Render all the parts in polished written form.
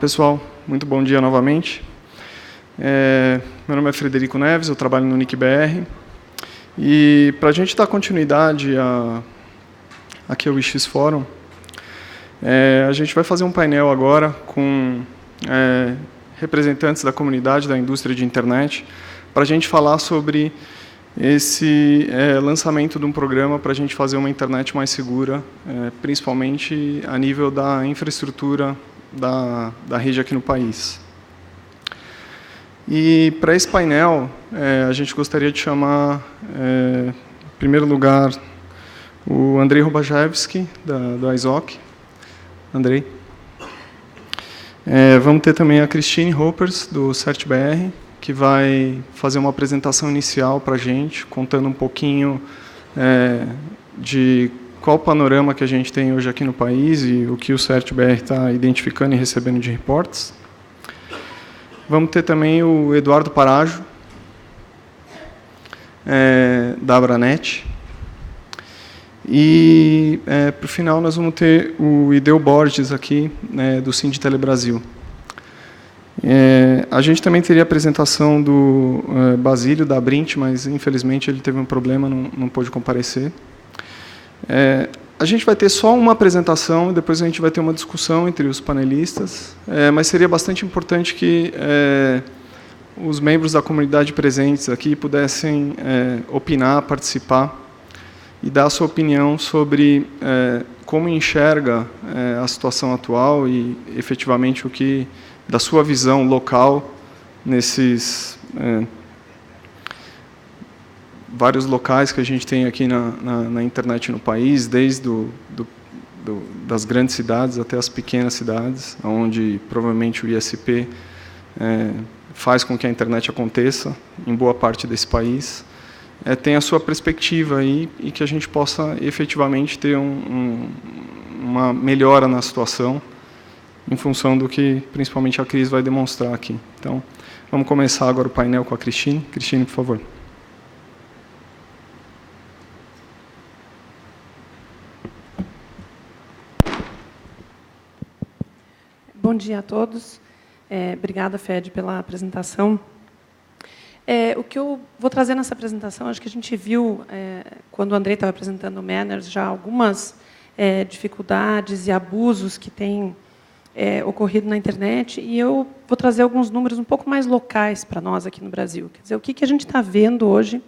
Pessoal, muito bom dia novamente. Meu nome é Frederico Neves, eu trabalho no NIC-BR. E para a gente dar continuidade aqui ao IX Forum, a gente vai fazer um painel agora com representantes da comunidade da indústria de internet, para a gente falar sobre esse lançamento de um programa para a gente fazer uma internet mais segura, principalmente a nível da infraestrutura da rede aqui no país. E para esse painel, a gente gostaria de chamar, em primeiro lugar, o Andrei Robajewski, do ISOC. Andrei. Vamos ter também a Christine Hoppers, do CertBR, que vai fazer uma apresentação inicial para a gente, contando um pouquinho de qual o panorama que a gente tem hoje aqui no país e o que o CertBR está identificando e recebendo de reportes. Vamos ter também o Eduardo Parajo, da Abranet. E, para o final, nós vamos ter o Ideu Borges, aqui, do Sinditele Brasil. A gente também teria a apresentação do Basílio, da Brint, mas, infelizmente, ele teve um problema, não pôde comparecer. A gente vai ter só uma apresentação e depois a gente vai ter uma discussão entre os panelistas, mas seria bastante importante que os membros da comunidade presentes aqui pudessem opinar, participar e dar a sua opinião sobre como enxerga a situação atual e, efetivamente, o que, da sua visão local, nesses vários locais que a gente tem aqui na internet no país, desde das grandes cidades até as pequenas cidades, onde provavelmente o ISP faz com que a internet aconteça em boa parte desse país, tem a sua perspectiva aí e que a gente possa efetivamente ter uma melhora na situação em função do que principalmente a Cris vai demonstrar aqui. Então, vamos começar agora o painel com a Christine. Christine, por favor. Bom dia a todos. Obrigada, Fed, pela apresentação. O que eu vou trazer nessa apresentação, acho que a gente viu, quando o Andrei estava apresentando o Manners, já algumas dificuldades e abusos que têm ocorrido na internet, e eu vou trazer alguns números um pouco mais locais para nós aqui no Brasil. Quer dizer, o que a gente está vendo hoje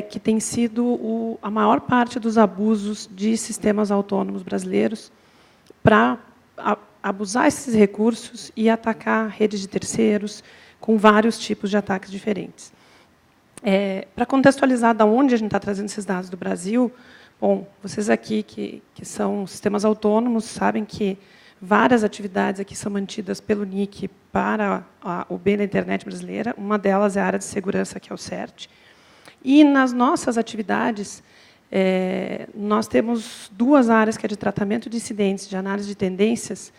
que tem sido a maior parte dos abusos de sistemas autônomos brasileiros para abusar esses recursos e atacar redes de terceiros com vários tipos de ataques diferentes. Para contextualizar de onde a gente está trazendo esses dados do Brasil, bom, vocês aqui que são sistemas autônomos sabem que várias atividades aqui são mantidas pelo NIC para o bem da internet brasileira. Uma delas é a área de segurança, que é o CERT. E nas nossas atividades, nós temos duas áreas, que é de tratamento de incidentes, de análise de tendências,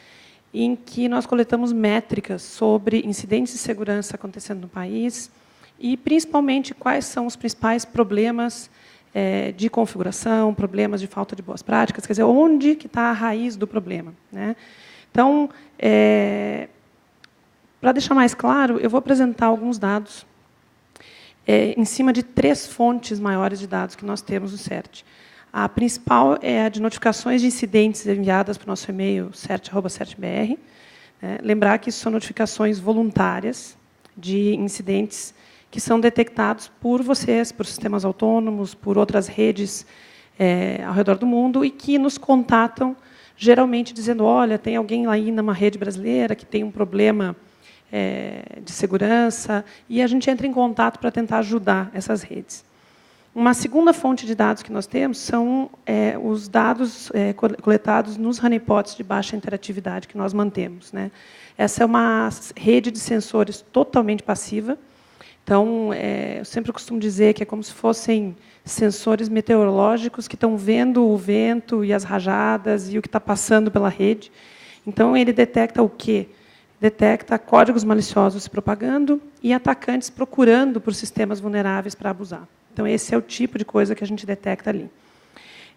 em que nós coletamos métricas sobre incidentes de segurança acontecendo no país e, principalmente, quais são os principais problemas de configuração, problemas de falta de boas práticas, quer dizer, onde que está a raiz do problema, né? Então, para deixar mais claro, eu vou apresentar alguns dados em cima de 3 fontes maiores de dados que nós temos no CERT. A principal é a de notificações de incidentes enviadas para o nosso e-mail, cert@certbr. Lembrar que isso são notificações voluntárias de incidentes que são detectados por vocês, por sistemas autônomos, por outras redes ao redor do mundo, e que nos contatam, geralmente dizendo, olha, tem alguém aí numa rede brasileira que tem um problema de segurança, e a gente entra em contato para tentar ajudar essas redes. Uma segunda fonte de dados que nós temos são os dados coletados nos honeypots de baixa interatividade que nós mantemos, né? Essa é uma rede de sensores totalmente passiva. Então, eu sempre costumo dizer que é como se fossem sensores meteorológicos que estão vendo o vento e as rajadas e o que está passando pela rede. Então, ele detecta o quê? Detecta códigos maliciosos se propagando e atacantes procurando por sistemas vulneráveis para abusar. Então, esse é o tipo de coisa que a gente detecta ali.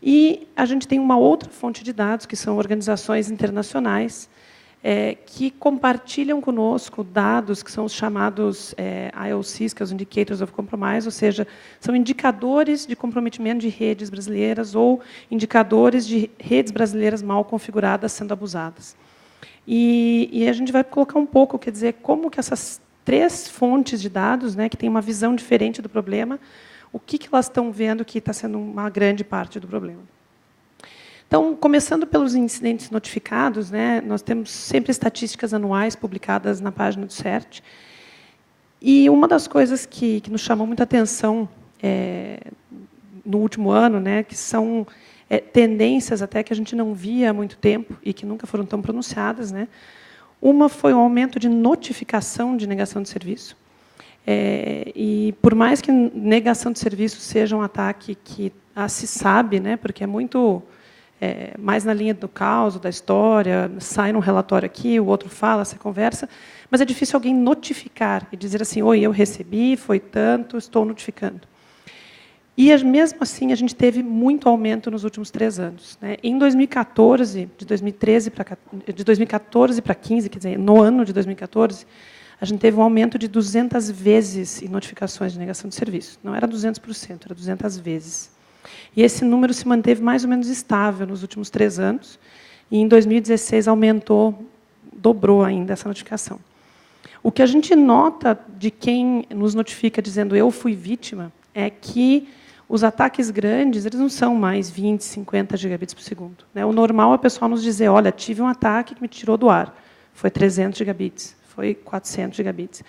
E a gente tem uma outra fonte de dados, que são organizações internacionais, que compartilham conosco dados que são os chamados IOCs, que são os Indicators of Compromise, ou seja, são indicadores de comprometimento de redes brasileiras ou indicadores de redes brasileiras mal configuradas sendo abusadas. E a gente vai colocar um pouco, quer dizer, como que essas 3 fontes de dados, né, que têm uma visão diferente do problema, o que elas estão vendo que está sendo uma grande parte do problema. Então, começando pelos incidentes notificados, né, nós temos sempre estatísticas anuais publicadas na página do CERT. E uma das coisas que nos chamou muita atenção no último ano, né, que são tendências até que a gente não via há muito tempo e que nunca foram tão pronunciadas, né. Uma foi o aumento de notificação de negação de serviço. E por mais que negação de serviço seja um ataque que se sabe, né, porque é muito mais na linha do caos, da história, sai num relatório aqui, o outro fala, você conversa, mas é difícil alguém notificar e dizer assim, oi, eu recebi, foi tanto, estou notificando. E, mesmo assim, a gente teve muito aumento nos últimos 3 anos. Né? Em 2014, de 2014 para 2015, quer dizer, no ano de 2014, a gente teve um aumento de 200 vezes em notificações de negação de serviço. Não era 200%, era 200 vezes. E esse número se manteve mais ou menos estável nos últimos 3 anos. E, em 2016, aumentou, dobrou ainda essa notificação. O que a gente nota de quem nos notifica dizendo eu fui vítima é que os ataques grandes eles não são mais 20, 50 gigabits por segundo. Né? O normal é o pessoal nos dizer, olha, tive um ataque que me tirou do ar. Foi 300 gigabits, foi 400 gigabits.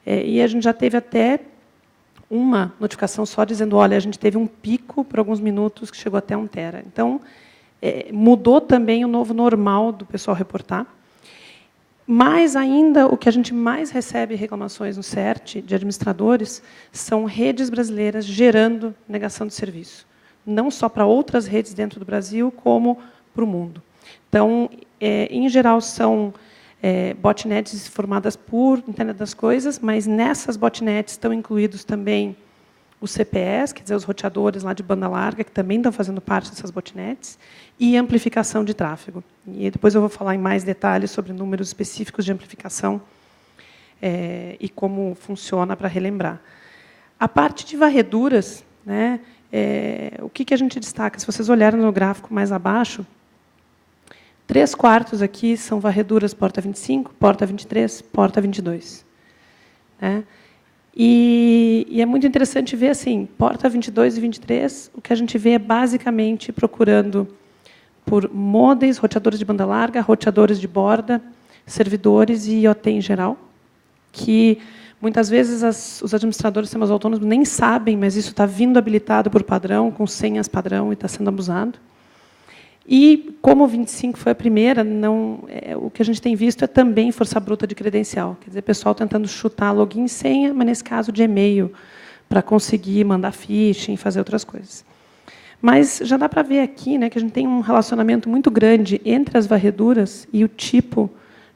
E a gente já teve até uma notificação só dizendo, olha, a gente teve um pico por alguns minutos que chegou até 1 tera. Então, mudou também o novo normal do pessoal reportar. Mas ainda o que a gente mais recebe reclamações no CERT de administradores são redes brasileiras gerando negação de serviço. Não só para outras redes dentro do Brasil, como para o mundo. Então, em geral, são botnets formadas por Internet das Coisas, mas nessas botnets estão incluídos também os CPEs, quer dizer, os roteadores lá de banda larga, que também estão fazendo parte dessas botnets, e amplificação de tráfego. E depois eu vou falar em mais detalhes sobre números específicos de amplificação e como funciona para relembrar. A parte de varreduras, né, o que a gente destaca? Se vocês olharem no gráfico mais abaixo, 3/4 aqui são varreduras porta 25, porta 23, porta 22. Né? E é muito interessante ver, assim, porta 22 e 23, o que a gente vê é basicamente procurando por modems, roteadores de banda larga, roteadores de borda, servidores e IoT em geral, que muitas vezes os administradores de sistemas autônomos nem sabem, mas isso está vindo habilitado por padrão, com senhas padrão, e está sendo abusado. E, como o 25 foi a primeira, o que a gente tem visto é também força bruta de credencial. Quer dizer, pessoal tentando chutar login e senha, mas, nesse caso, de e-mail, para conseguir mandar phishing e fazer outras coisas. Mas já dá para ver aqui, né, que a gente tem um relacionamento muito grande entre as varreduras e o tipo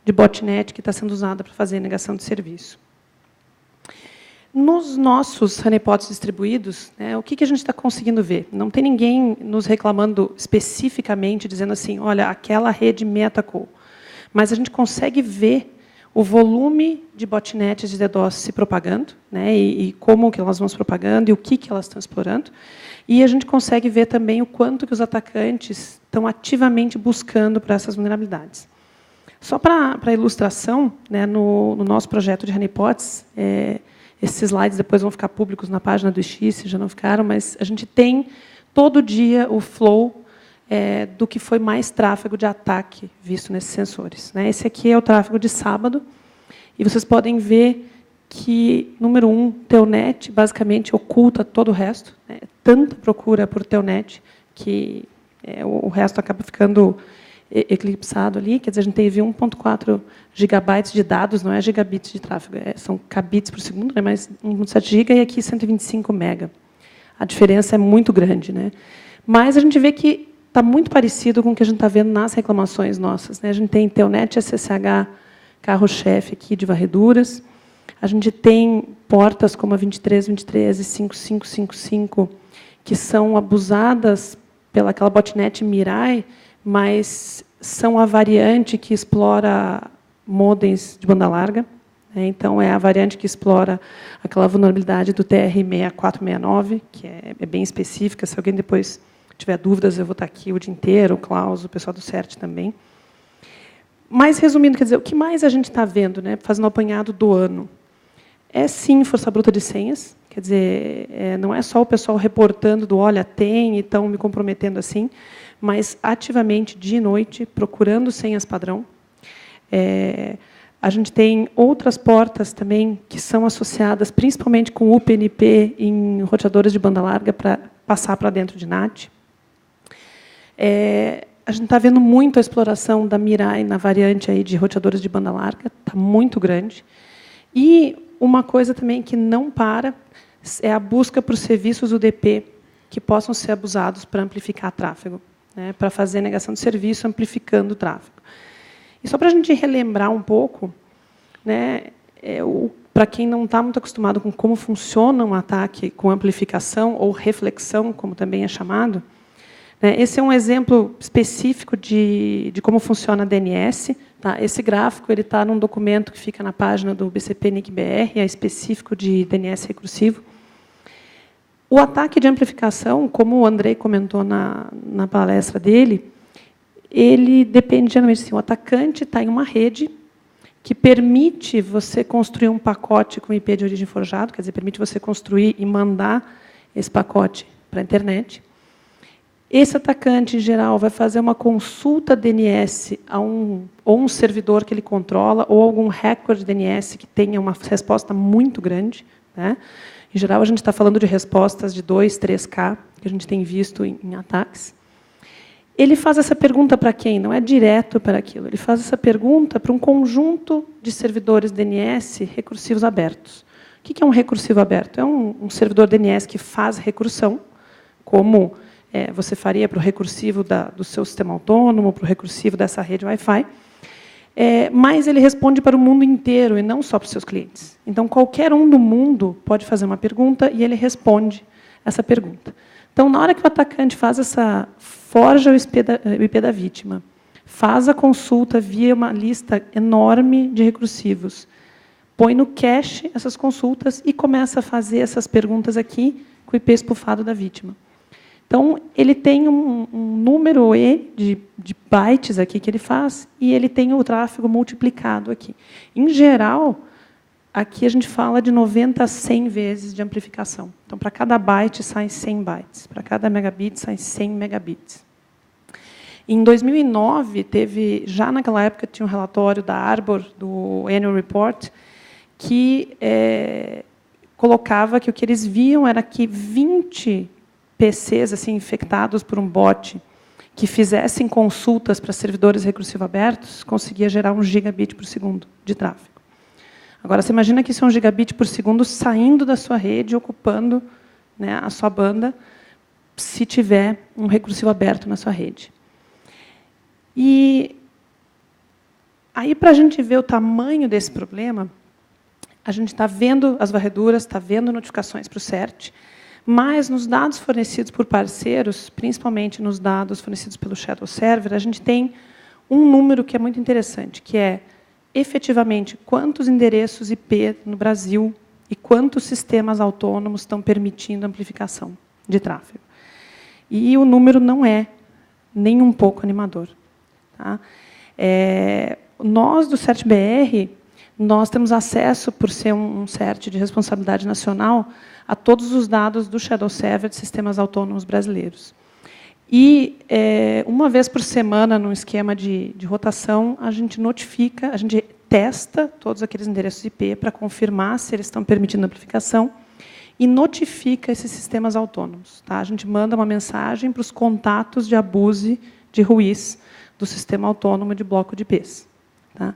de botnet que está sendo usada para fazer negação de serviço. Nos nossos honeypots distribuídos, né, o que a gente está conseguindo ver? Não tem ninguém nos reclamando especificamente, dizendo assim, olha, aquela rede me atacou. Mas a gente consegue ver o volume de botnets de DDoS se propagando, né, e como que elas vão se propagando, e o que elas estão explorando. E a gente consegue ver também o quanto que os atacantes estão ativamente buscando por essas vulnerabilidades. Só para ilustração, né, no nosso projeto de honeypots, esses slides depois vão ficar públicos na página do X, se já não ficaram, mas a gente tem todo dia o flow do que foi mais tráfego de ataque visto nesses sensores. Né? Esse aqui é o tráfego de sábado, e vocês podem ver que, número 1, Telnet basicamente oculta todo o resto. Né? Tanta procura por Telnet que o resto acaba ficando eclipsado ali, quer dizer, a gente teve 1.4 gigabytes de dados, não é gigabits de tráfego, são kbits por segundo, né, mas 1.7 giga e aqui 125 mega. A diferença é muito grande. Né? Mas a gente vê que está muito parecido com o que a gente está vendo nas reclamações nossas. Né? A gente tem Telnet SSH, carro-chefe aqui de varreduras, a gente tem portas como a 23, 23 e 5555, que são abusadas pelaquela botnet Mirai, mas são a variante que explora modems de banda larga. Então, é a variante que explora aquela vulnerabilidade do TR-6469, que é bem específica. Se alguém depois tiver dúvidas, eu vou estar aqui o dia inteiro, o Klaus, o pessoal do CERT também. Mas, resumindo, quer dizer, o que mais a gente está vendo, né, fazendo o apanhado do ano? É, sim, força bruta de senhas. Quer dizer, não é só o pessoal reportando do, olha, tem e estão me comprometendo assim, mas ativamente, dia e noite, procurando senhas padrão. A gente tem outras portas também que são associadas, principalmente com o UPnP em roteadores de banda larga para passar para dentro de NAT. A gente está vendo muito a exploração da Mirai na variante aí de roteadores de banda larga, está muito grande. E uma coisa também que não para é a busca por serviços UDP que possam ser abusados para amplificar tráfego, né, para fazer negação de serviço amplificando o tráfego. E só para a gente relembrar um pouco, né, para quem não está muito acostumado com como funciona um ataque com amplificação ou reflexão, como também é chamado, né, esse é um exemplo específico de como funciona a DNS. Tá? Esse gráfico está num documento que fica na página do BCP-NIC-BR, é específico de DNS recursivo. O ataque de amplificação, como o Andrei comentou na palestra dele, ele depende, geralmente, assim, o atacante está em uma rede que permite você construir um pacote com IP de origem forjado, quer dizer, permite você construir e mandar esse pacote para a internet. Esse atacante, em geral, vai fazer uma consulta DNS a ou um servidor que ele controla, ou algum recorde DNS que tenha uma resposta muito grande, né? Em geral, a gente está falando de respostas de 2, 3K, que a gente tem visto em ataques. Ele faz essa pergunta para quem? Não é direto para aquilo. Ele faz essa pergunta para um conjunto de servidores DNS recursivos abertos. O que é um recursivo aberto? É um servidor DNS que faz recursão, como você faria para o recursivo do seu sistema autônomo, para o recursivo dessa rede Wi-Fi, mas ele responde para o mundo inteiro e não só para os seus clientes. Então, qualquer um do mundo pode fazer uma pergunta e ele responde essa pergunta. Então, na hora que o atacante forja o IP da vítima, faz a consulta via uma lista enorme de recursivos, põe no cache essas consultas e começa a fazer essas perguntas aqui com o IP espufado da vítima. Então, ele tem um número E de bytes aqui que ele faz e ele tem o tráfego multiplicado aqui. Em geral, aqui a gente fala de 90 a 100 vezes de amplificação. Então, para cada byte, saem 100 bytes. Para cada megabit, saem 100 megabits. Em 2009, já naquela época, tinha um relatório da Arbor, do Annual Report, que colocava que o que eles viam era que 20 PCs assim, infectados por um bot que fizessem consultas para servidores recursivos abertos conseguia gerar 1 gigabit por segundo de tráfego. Agora, você imagina que isso é 1 gigabit por segundo saindo da sua rede, ocupando, né, a sua banda, se tiver um recursivo aberto na sua rede. E aí, para a gente ver o tamanho desse problema, a gente está vendo as varreduras, está vendo notificações para o CERT, mas nos dados fornecidos por parceiros, principalmente nos dados fornecidos pelo Shadow Server, a gente tem um número que é muito interessante, que é, efetivamente, quantos endereços IP no Brasil e quantos sistemas autônomos estão permitindo amplificação de tráfego. E o número não é nem um pouco animador. Tá? Nós, do CERT-BR, nós temos acesso, por ser um CERT de responsabilidade nacional, a todos os dados do Shadow Server de sistemas autônomos brasileiros. E, uma vez por semana, num esquema de rotação, a gente notifica, a gente testa todos aqueles endereços IP para confirmar se eles estão permitindo amplificação e notifica esses sistemas autônomos. Tá? A gente manda uma mensagem para os contatos de abuse de ruiz do sistema autônomo de bloco de IPs. Tá?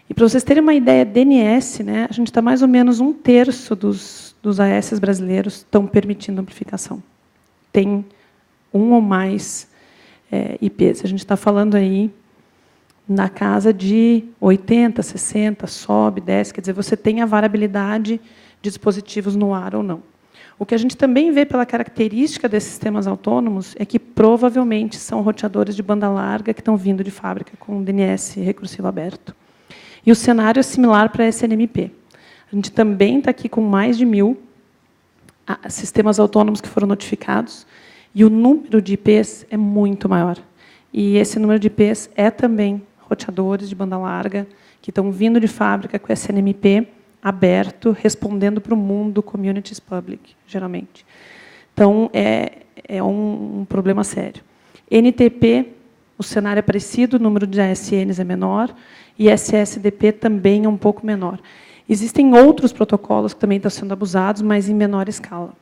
E, para vocês terem uma ideia, DNS, né, a gente está mais ou menos 1/3 dos AS brasileiros estão permitindo amplificação. Tem um ou mais IPs. A gente está falando aí na casa de 80, 60, sobe, desce. Quer dizer, você tem a variabilidade de dispositivos no ar ou não. O que a gente também vê pela característica desses sistemas autônomos é que provavelmente são roteadores de banda larga que estão vindo de fábrica com DNS recursivo aberto. E o cenário é similar para a SNMP. A gente também está aqui com mais de 1.000 sistemas autônomos que foram notificados, e o número de IPs é muito maior. E esse número de IPs é também roteadores de banda larga que estão vindo de fábrica com SNMP aberto, respondendo para o mundo communities public, geralmente. Então, é um problema sério. NTP, o cenário é parecido, o número de ASNs é menor, e SSDP também é um pouco menor. Existem outros protocolos que também estão sendo abusados, mas em menor escala.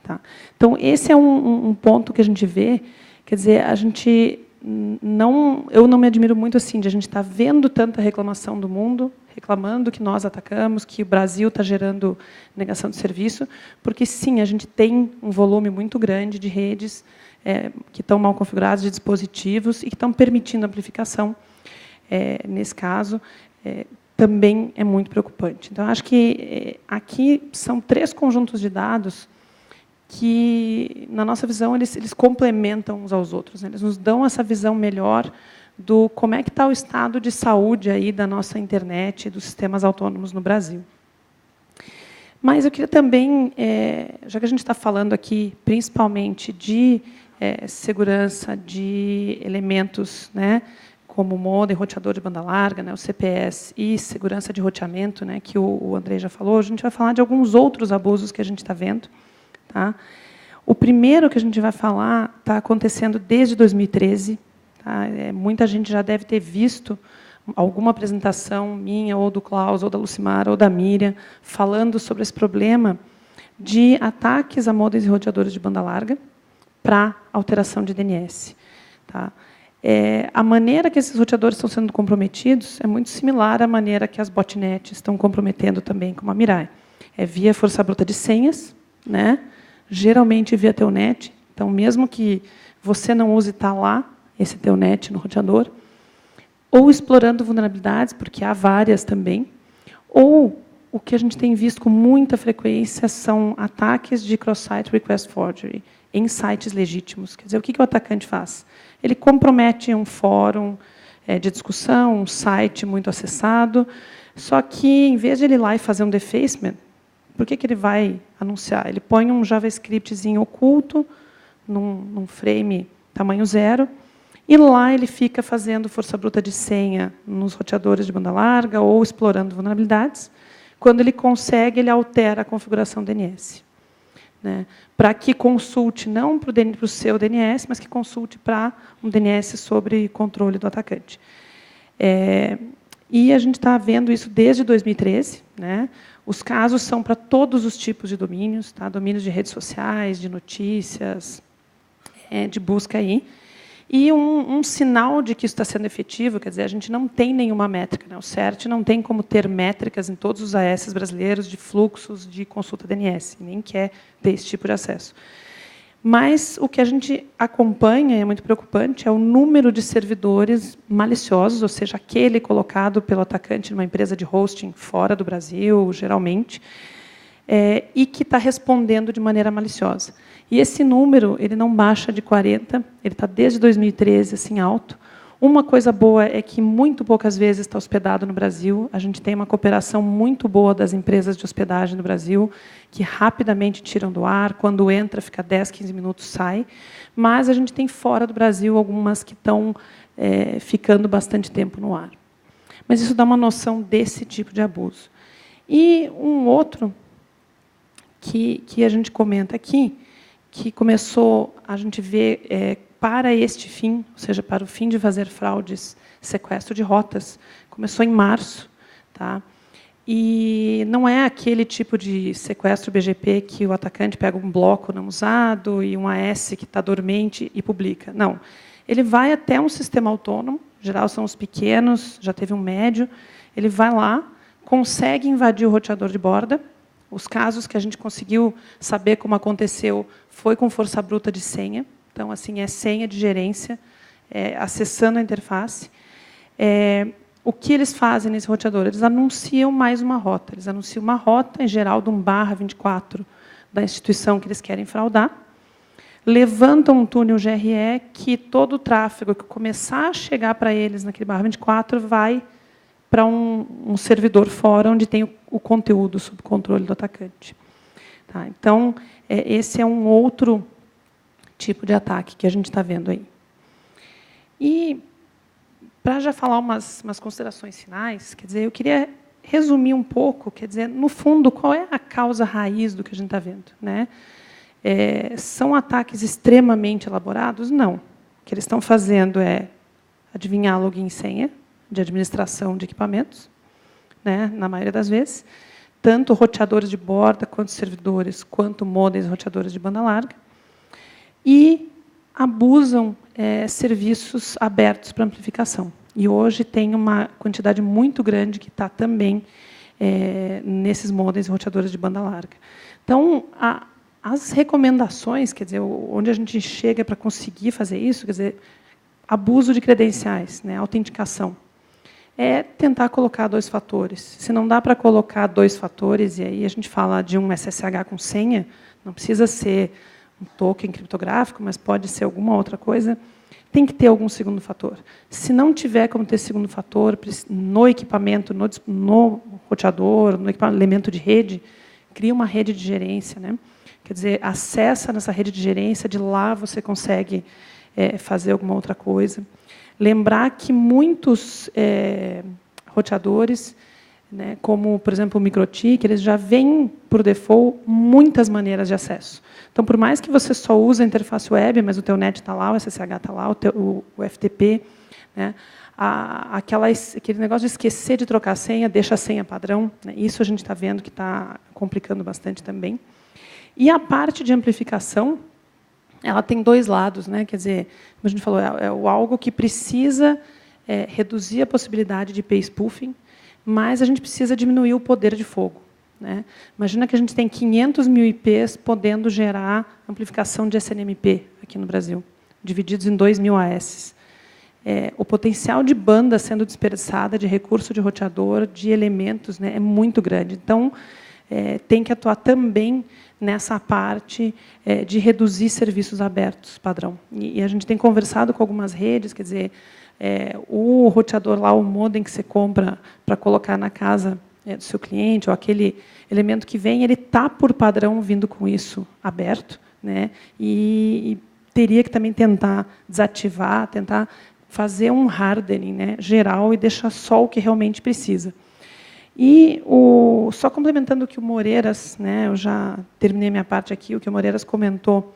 Tá? Então, esse é um ponto que a gente vê, quer dizer, eu não me admiro muito assim, de a gente estar vendo tanta reclamação do mundo, reclamando que nós atacamos, que o Brasil está gerando negação de serviço, porque, sim, a gente tem um volume muito grande de redes que estão mal configuradas, de dispositivos, e que estão permitindo amplificação. Nesse caso, também é muito preocupante. Então, acho que aqui são 3 conjuntos de dados que, na nossa visão, eles complementam uns aos outros, né? Eles nos dão essa visão melhor do como é que está o estado de saúde aí da nossa internet e dos sistemas autônomos no Brasil. Mas eu queria também, já que a gente está falando aqui principalmente de segurança de elementos, né, como o modem, roteador de banda larga, né, o CPS, e segurança de roteamento, né, que o Andrei já falou, a gente vai falar de alguns outros abusos que a gente está vendo. Tá? O primeiro que a gente vai falar está acontecendo desde 2013. Tá? Muita gente já deve ter visto alguma apresentação minha, ou do Klaus, ou da Lucimara, ou da Miriam, falando sobre esse problema de ataques a modems e roteadores de banda larga para alteração de DNS. Tá? A maneira que esses roteadores estão sendo comprometidos é muito similar à maneira que as botnets estão comprometendo também, como a Mirai. É via força bruta de senhas, né? Geralmente via telnet. Então, mesmo que você não use lá esse telnet no roteador, ou explorando vulnerabilidades, porque há várias também, ou o que a gente tem visto com muita frequência são ataques de cross-site request forgery em sites legítimos. Quer dizer, o que o atacante faz? Ele compromete um fórum de discussão, um site muito acessado, só que, em vez de ele ir lá e fazer um defacement, por que ele vai anunciar? Ele põe um JavaScriptzinho oculto, num frame tamanho 0, e lá ele fica fazendo força bruta de senha nos roteadores de banda larga ou explorando vulnerabilidades. Quando ele consegue, ele altera a configuração DNS. Né? Para que consulte não para o seu DNS, mas que consulte para um DNS sobre controle do atacante. E a gente está vendo isso desde 2013. Né? Os casos são para todos os tipos de domínios, tá? Domínios de redes sociais, de notícias, de busca aí. E um sinal de que isso está sendo efetivo, quer dizer, a gente não tem nenhuma métrica. Né? O CERT não tem como ter métricas em todos os AS brasileiros de fluxos de consulta DNS, nem quer ter esse tipo de acesso. Mas o que a gente acompanha, e é muito preocupante, é o número de servidores maliciosos, ou seja, aquele colocado pelo atacante numa empresa de hosting fora do Brasil, geralmente, e que está respondendo de maneira maliciosa. E esse número ele não baixa de 40, ele está desde 2013 assim, alto. Uma coisa boa é que muito poucas vezes está hospedado no Brasil. A gente tem uma cooperação muito boa das empresas de hospedagem no Brasil, que rapidamente tiram do ar, quando entra, fica 10, 15 minutos, sai. Mas a gente tem fora do Brasil algumas que estão ficando bastante tempo no ar. Mas isso dá uma noção desse tipo de abuso. E um outro que a gente comenta aqui, que começou a gente ver para este fim, ou seja, para o fim de fazer fraudes, sequestro de rotas, começou em março. Tá? E não é aquele tipo de sequestro BGP que o atacante pega um bloco não usado e um AS que está dormente e publica. Não. Ele vai até um sistema autônomo, em geral são os pequenos, já teve um médio, ele vai lá, consegue invadir o roteador de borda. Os casos que a gente conseguiu saber como aconteceu foi com força bruta de senha. Então, assim, é senha de gerência, acessando a interface. O que eles fazem nesse roteador? Eles anunciam mais uma rota. Eles anunciam uma rota, em geral, de um /24 da instituição que eles querem fraudar, levantam um túnel GRE que todo o tráfego que começar a chegar para eles naquele barra 24 vai para um servidor fora, onde tem o conteúdo sob controle do atacante. Tá? Então, esse é um outro tipo de ataque que a gente está vendo aí. E, para já falar umas considerações finais, quer dizer, eu queria resumir um pouco, quer dizer, no fundo, qual é a causa raiz do que a gente está vendo, né? São ataques extremamente elaborados? Não. O que eles estão fazendo é adivinhar login e senha de administração de equipamentos, né, na maioria das vezes, tanto roteadores de borda, quanto servidores, quanto modems roteadores de banda larga, e abusam serviços abertos para amplificação. E hoje tem uma quantidade muito grande que está também nesses modems roteadores de banda larga. Então, as recomendações, quer dizer, onde a gente chega para conseguir fazer isso, quer dizer, abuso de credenciais, né, autenticação, é tentar colocar 2 fatores. Se não dá para colocar 2 fatores, e aí a gente fala de um SSH com senha, não precisa ser um token criptográfico, mas pode ser alguma outra coisa, tem que ter algum segundo fator. Se não tiver como ter segundo fator no equipamento, no roteador, no elemento de rede, cria uma rede de gerência, né? Quer dizer, acessa nessa rede de gerência, de lá você consegue fazer alguma outra coisa. Lembrar que muitos roteadores, né, como, por exemplo, o MikroTik, eles já vêm, por default, muitas maneiras de acesso. Então, por mais que você só use a interface web, mas o teu NET está lá, o SSH está lá, o FTP, né, aquele negócio de esquecer de trocar a senha, deixa a senha padrão, né, isso a gente está vendo que está complicando bastante também. E a parte de amplificação, ela tem 2 lados, né? Quer dizer, como a gente falou, é algo que precisa reduzir a possibilidade de IP spoofing, mas a gente precisa diminuir o poder de fogo, né? Imagina que a gente tem 500 mil IPs podendo gerar amplificação de SNMP aqui no Brasil, divididos em 2.000 AS. O potencial de banda sendo desperdiçada, de recurso de roteador, de elementos, né, é muito grande. Então, tem que atuar também nessa parte de reduzir serviços abertos padrão. E a gente tem conversado com algumas redes, quer dizer, o roteador lá, o modem que você compra para colocar na casa do seu cliente, ou aquele elemento que vem, ele está, por padrão, vindo com isso aberto, né? E teria que também tentar desativar, tentar fazer um hardening, né, geral e deixar só o que realmente precisa. E só complementando o que o Moreiras, né, eu já terminei minha parte aqui, o que o Moreiras comentou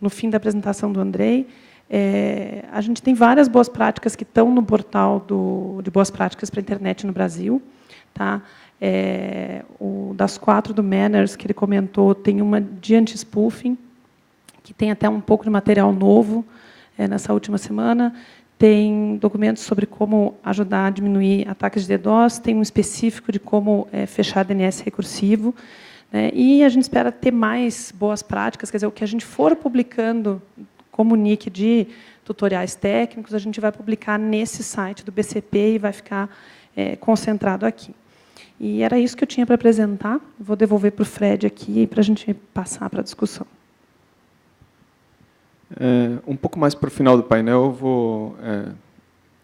no fim da apresentação do Andrei, a gente tem várias boas práticas que estão no portal de boas práticas para a internet no Brasil. Tá? Das 4 do Manners, que ele comentou, tem uma de anti-spoofing, que tem até um pouco de material novo nessa última semana. Tem documentos sobre como ajudar a diminuir ataques de DDoS, tem um específico de como fechar DNS recursivo, né? E a gente espera ter mais boas práticas, quer dizer, o que a gente for publicando como nick de tutoriais técnicos, a gente vai publicar nesse site do BCP e vai ficar concentrado aqui. E era isso que eu tinha para apresentar. Vou devolver para o Fred aqui para a gente passar para a discussão. Um pouco mais para o final do painel, eu vou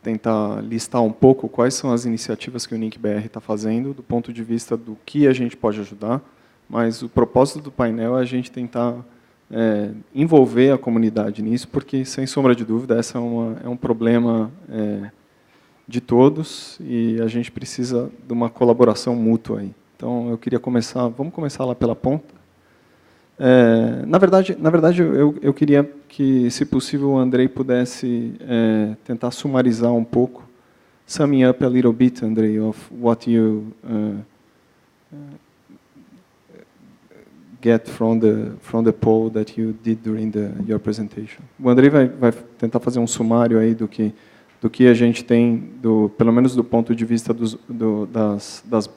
tentar listar um pouco quais são as iniciativas que o NIC-BR está fazendo, do ponto de vista do que a gente pode ajudar, mas o propósito do painel é a gente tentar envolver a comunidade nisso, porque, sem sombra de dúvida, essa é um problema de todos e a gente precisa de uma colaboração mútua aí. Então, eu queria vamos começar lá pela ponta. Na verdade, eu queria que, se possível, o Andrei pudesse tentar sumarizar um pouco, summing up a little bit, Andrei, of what you get from the poll that you did during your presentation. O Andrei vai tentar fazer um sumário aí do que a gente tem, pelo menos do ponto de vista das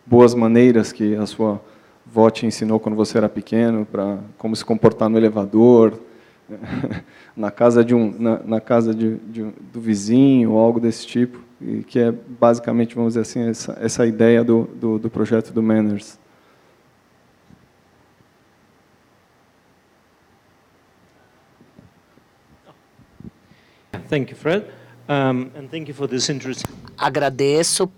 boas maneiras que a sua avó te ensinou quando você era pequeno, para como se comportar no elevador, na casa do vizinho, ou algo desse tipo, e que é basicamente, vamos dizer assim, essa ideia do projeto do Manners. Thank you, Fred. And thank you for this interesting. Agradeço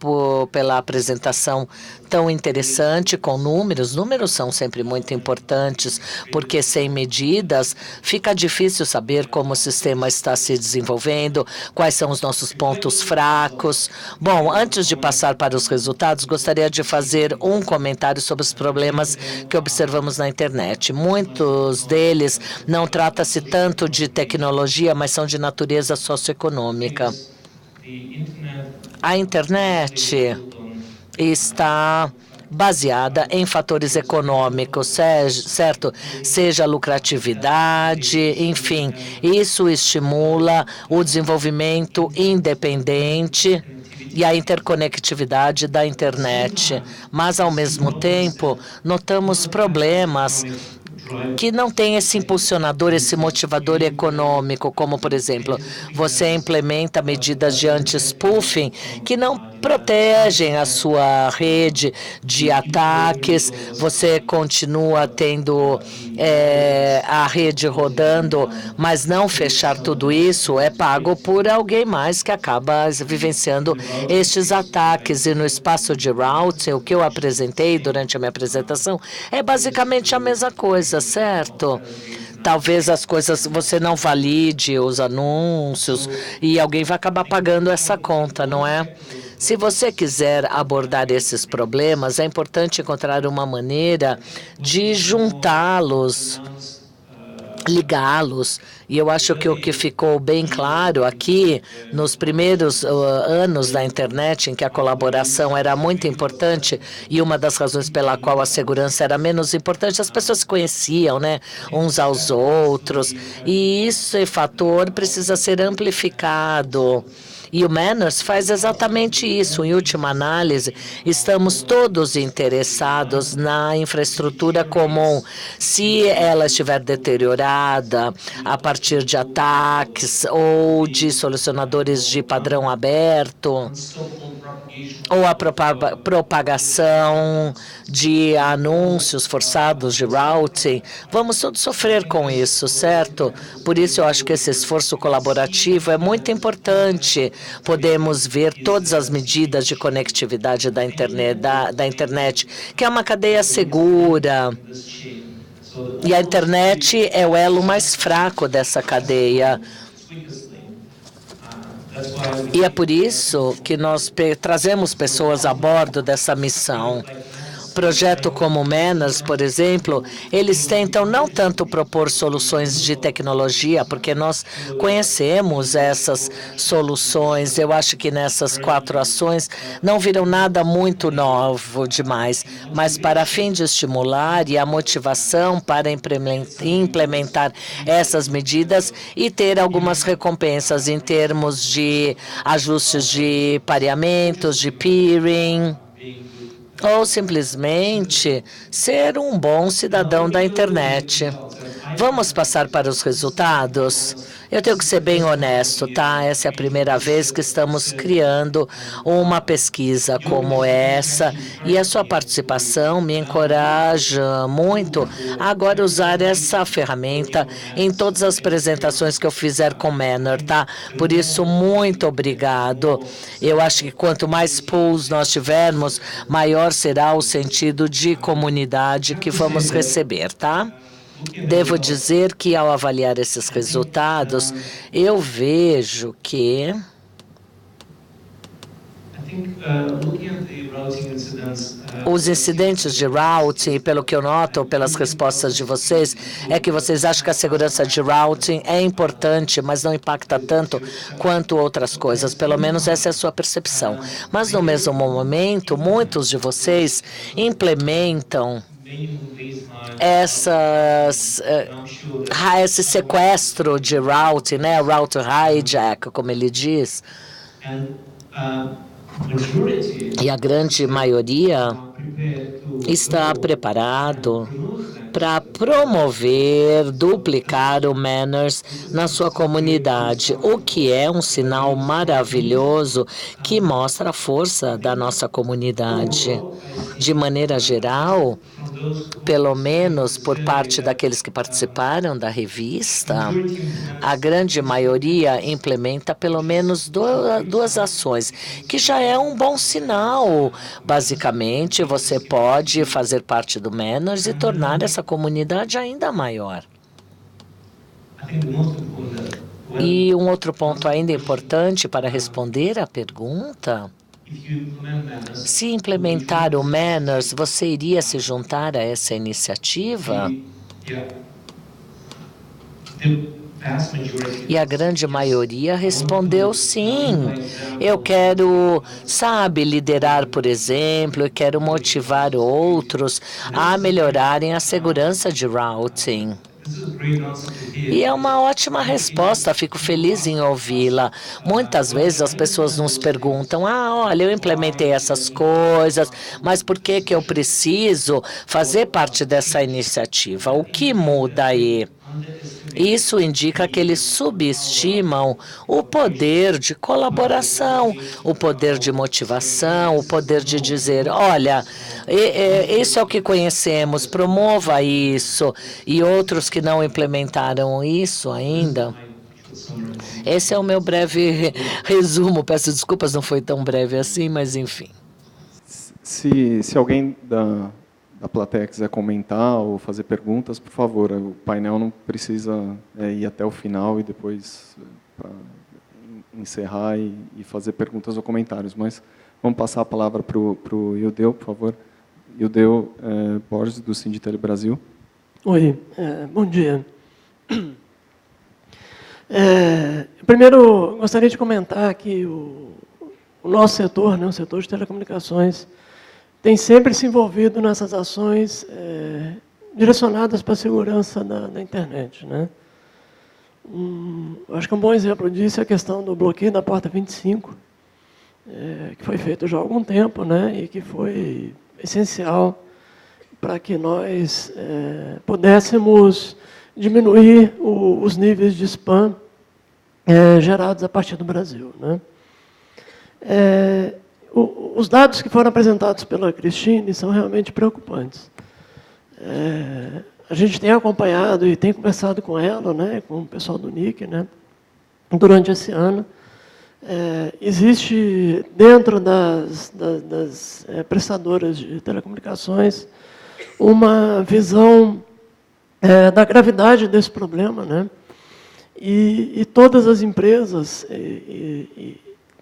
pela apresentação tão interessante, com números. Números são sempre muito importantes, porque sem medidas fica difícil saber como o sistema está se desenvolvendo, quais são os nossos pontos fracos. Bom, antes de passar para os resultados, gostaria de fazer um comentário sobre os problemas que observamos na internet. Muitos deles não trata-se tanto de tecnologia, mas são de natureza socioeconômica. A internet está baseada em fatores econômicos, certo? Seja lucratividade, enfim, isso estimula o desenvolvimento independente e a interconectividade da internet. Mas, ao mesmo tempo, notamos problemas que não tem esse impulsionador, esse motivador econômico, como, por exemplo, você implementa medidas de anti-spoofing que não protegem a sua rede de ataques, você continua tendo a rede rodando, mas não fechar tudo isso é pago por alguém mais que acaba vivenciando estes ataques. E no espaço de routing, o que eu apresentei durante a minha apresentação é basicamente a mesma coisa, certo? Talvez as coisas, você não valide os anúncios e alguém vai acabar pagando essa conta, não é? Se você quiser abordar esses problemas, é importante encontrar uma maneira de juntá-los, ligá-los. E eu acho que o que ficou bem claro aqui, nos primeiros anos da internet, em que a colaboração era muito importante, e uma das razões pela qual a segurança era menos importante, as pessoas se conheciam, né, uns aos outros, e esse fator precisa ser amplificado. E o Manners faz exatamente isso. Em última análise, estamos todos interessados na infraestrutura comum. Se ela estiver deteriorada a partir de ataques ou de solucionadores de padrão aberto, ou a propagação de anúncios forçados de routing, vamos todos sofrer com isso, certo? Por isso eu acho que esse esforço colaborativo é muito importante. Podemos ver todas as medidas de conectividade da internet, que é uma cadeia segura. E a internet é o elo mais fraco dessa cadeia. E é por isso que nós trazemos pessoas a bordo dessa missão. Projeto como o Manners, por exemplo, eles tentam não tanto propor soluções de tecnologia, porque nós conhecemos essas soluções. Eu acho que nessas 4 ações não viram nada muito novo demais, mas para fim de estimular e a motivação para implementar essas medidas e ter algumas recompensas em termos de ajustes de pareamentos, de peering, ou simplesmente ser um bom cidadão da internet. Vamos passar para os resultados? Eu tenho que ser bem honesto, tá? Essa é a primeira vez que estamos criando uma pesquisa como essa e a sua participação me encoraja muito a agora usar essa ferramenta em todas as apresentações que eu fizer com Manner, tá? Por isso, muito obrigado. Eu acho que quanto mais pools nós tivermos, maior será o sentido de comunidade que vamos receber, tá? Devo dizer que, ao avaliar esses resultados, eu vejo que os incidentes de routing, pelo que eu noto, pelas respostas de vocês, é que vocês acham que a segurança de routing é importante, mas não impacta tanto quanto outras coisas. Pelo menos essa é a sua percepção. Mas, no mesmo momento, muitos de vocês implementam esse sequestro de routing, né, route hijack, como ele diz, e a grande maioria está preparado para promover, duplicar o Manners na sua comunidade, o que é um sinal maravilhoso que mostra a força da nossa comunidade. De maneira geral, pelo menos por parte daqueles que participaram da revista, a grande maioria implementa pelo menos duas ações, que já é um bom sinal. Basicamente, você pode fazer parte do Manners e tornar essa comunidade ainda maior. E um outro ponto ainda importante para responder à pergunta: se implementar o Manners, você iria se juntar a essa iniciativa? E a grande maioria respondeu sim. Eu quero, liderar, por exemplo, e quero motivar outros a melhorarem a segurança de routing. E é uma ótima resposta, fico feliz em ouvi-la. Muitas vezes as pessoas nos perguntam: olha, eu implementei essas coisas, mas por que eu preciso fazer parte dessa iniciativa? O que muda aí? Isso indica que eles subestimam o poder de colaboração, o poder de motivação, o poder de dizer: olha, isso é o que conhecemos, promova isso, e outros que não implementaram isso ainda. Esse é o meu breve resumo. Peço desculpas, não foi tão breve assim, mas enfim. Se alguém da plateia quiser comentar ou fazer perguntas, por favor, o painel não precisa ir até o final e depois para encerrar e fazer perguntas ou comentários, mas vamos passar a palavra para o Ildeu, por favor. Ildeu Borges, do Sinditele Brasil. Oi, bom dia. Primeiro, gostaria de comentar que o nosso setor, o setor de telecomunicações, tem sempre se envolvido nessas ações direcionadas para a segurança da internet, né? Acho que um bom exemplo disso é a questão do bloqueio da porta 25, que foi feito já há algum tempo, né, e que foi essencial para que nós pudéssemos diminuir os níveis de spam gerados a partir do Brasil, né? Os dados que foram apresentados pela Cristine são realmente preocupantes. A gente tem acompanhado e tem conversado com ela, né, com o pessoal do NIC, né, durante esse ano. Existe dentro das prestadoras de telecomunicações uma visão da gravidade desse problema, né, e todas as empresas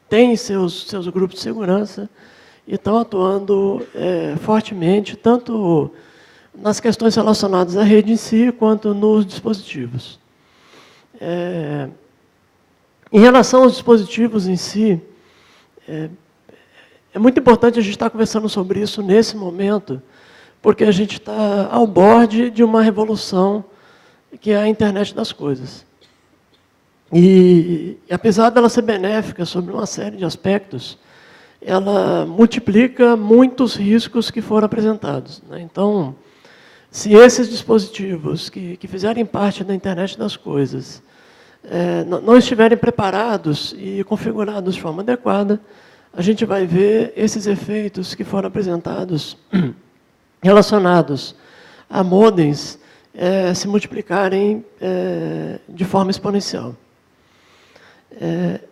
têm seus grupos de segurança e estão atuando fortemente, tanto nas questões relacionadas à rede em si, quanto nos dispositivos. Em relação aos dispositivos em si, é muito importante a gente estar conversando sobre isso nesse momento, porque a gente está ao borde de uma revolução que é a internet das coisas. E apesar dela ser benéfica sobre uma série de aspectos, ela multiplica muitos riscos que foram apresentados, né? Então, se esses dispositivos que fizerem parte da internet das coisas não estiverem preparados e configurados de forma adequada, a gente vai ver esses efeitos que foram apresentados relacionados a modems se multiplicarem de forma exponencial.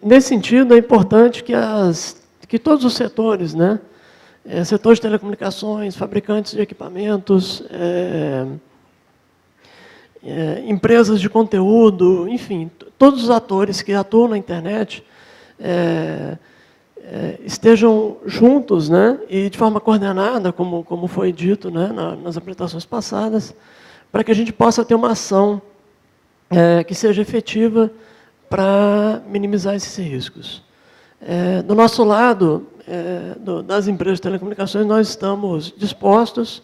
Nesse sentido, é importante que todos os setores, né, setor de telecomunicações, fabricantes de equipamentos, empresas de conteúdo, enfim, todos os atores que atuam na internet estejam juntos, né, e de forma coordenada, como foi dito, né, nas apresentações passadas, para que a gente possa ter uma ação que seja efetiva para minimizar esses riscos. Do nosso lado, das empresas de telecomunicações, nós estamos dispostos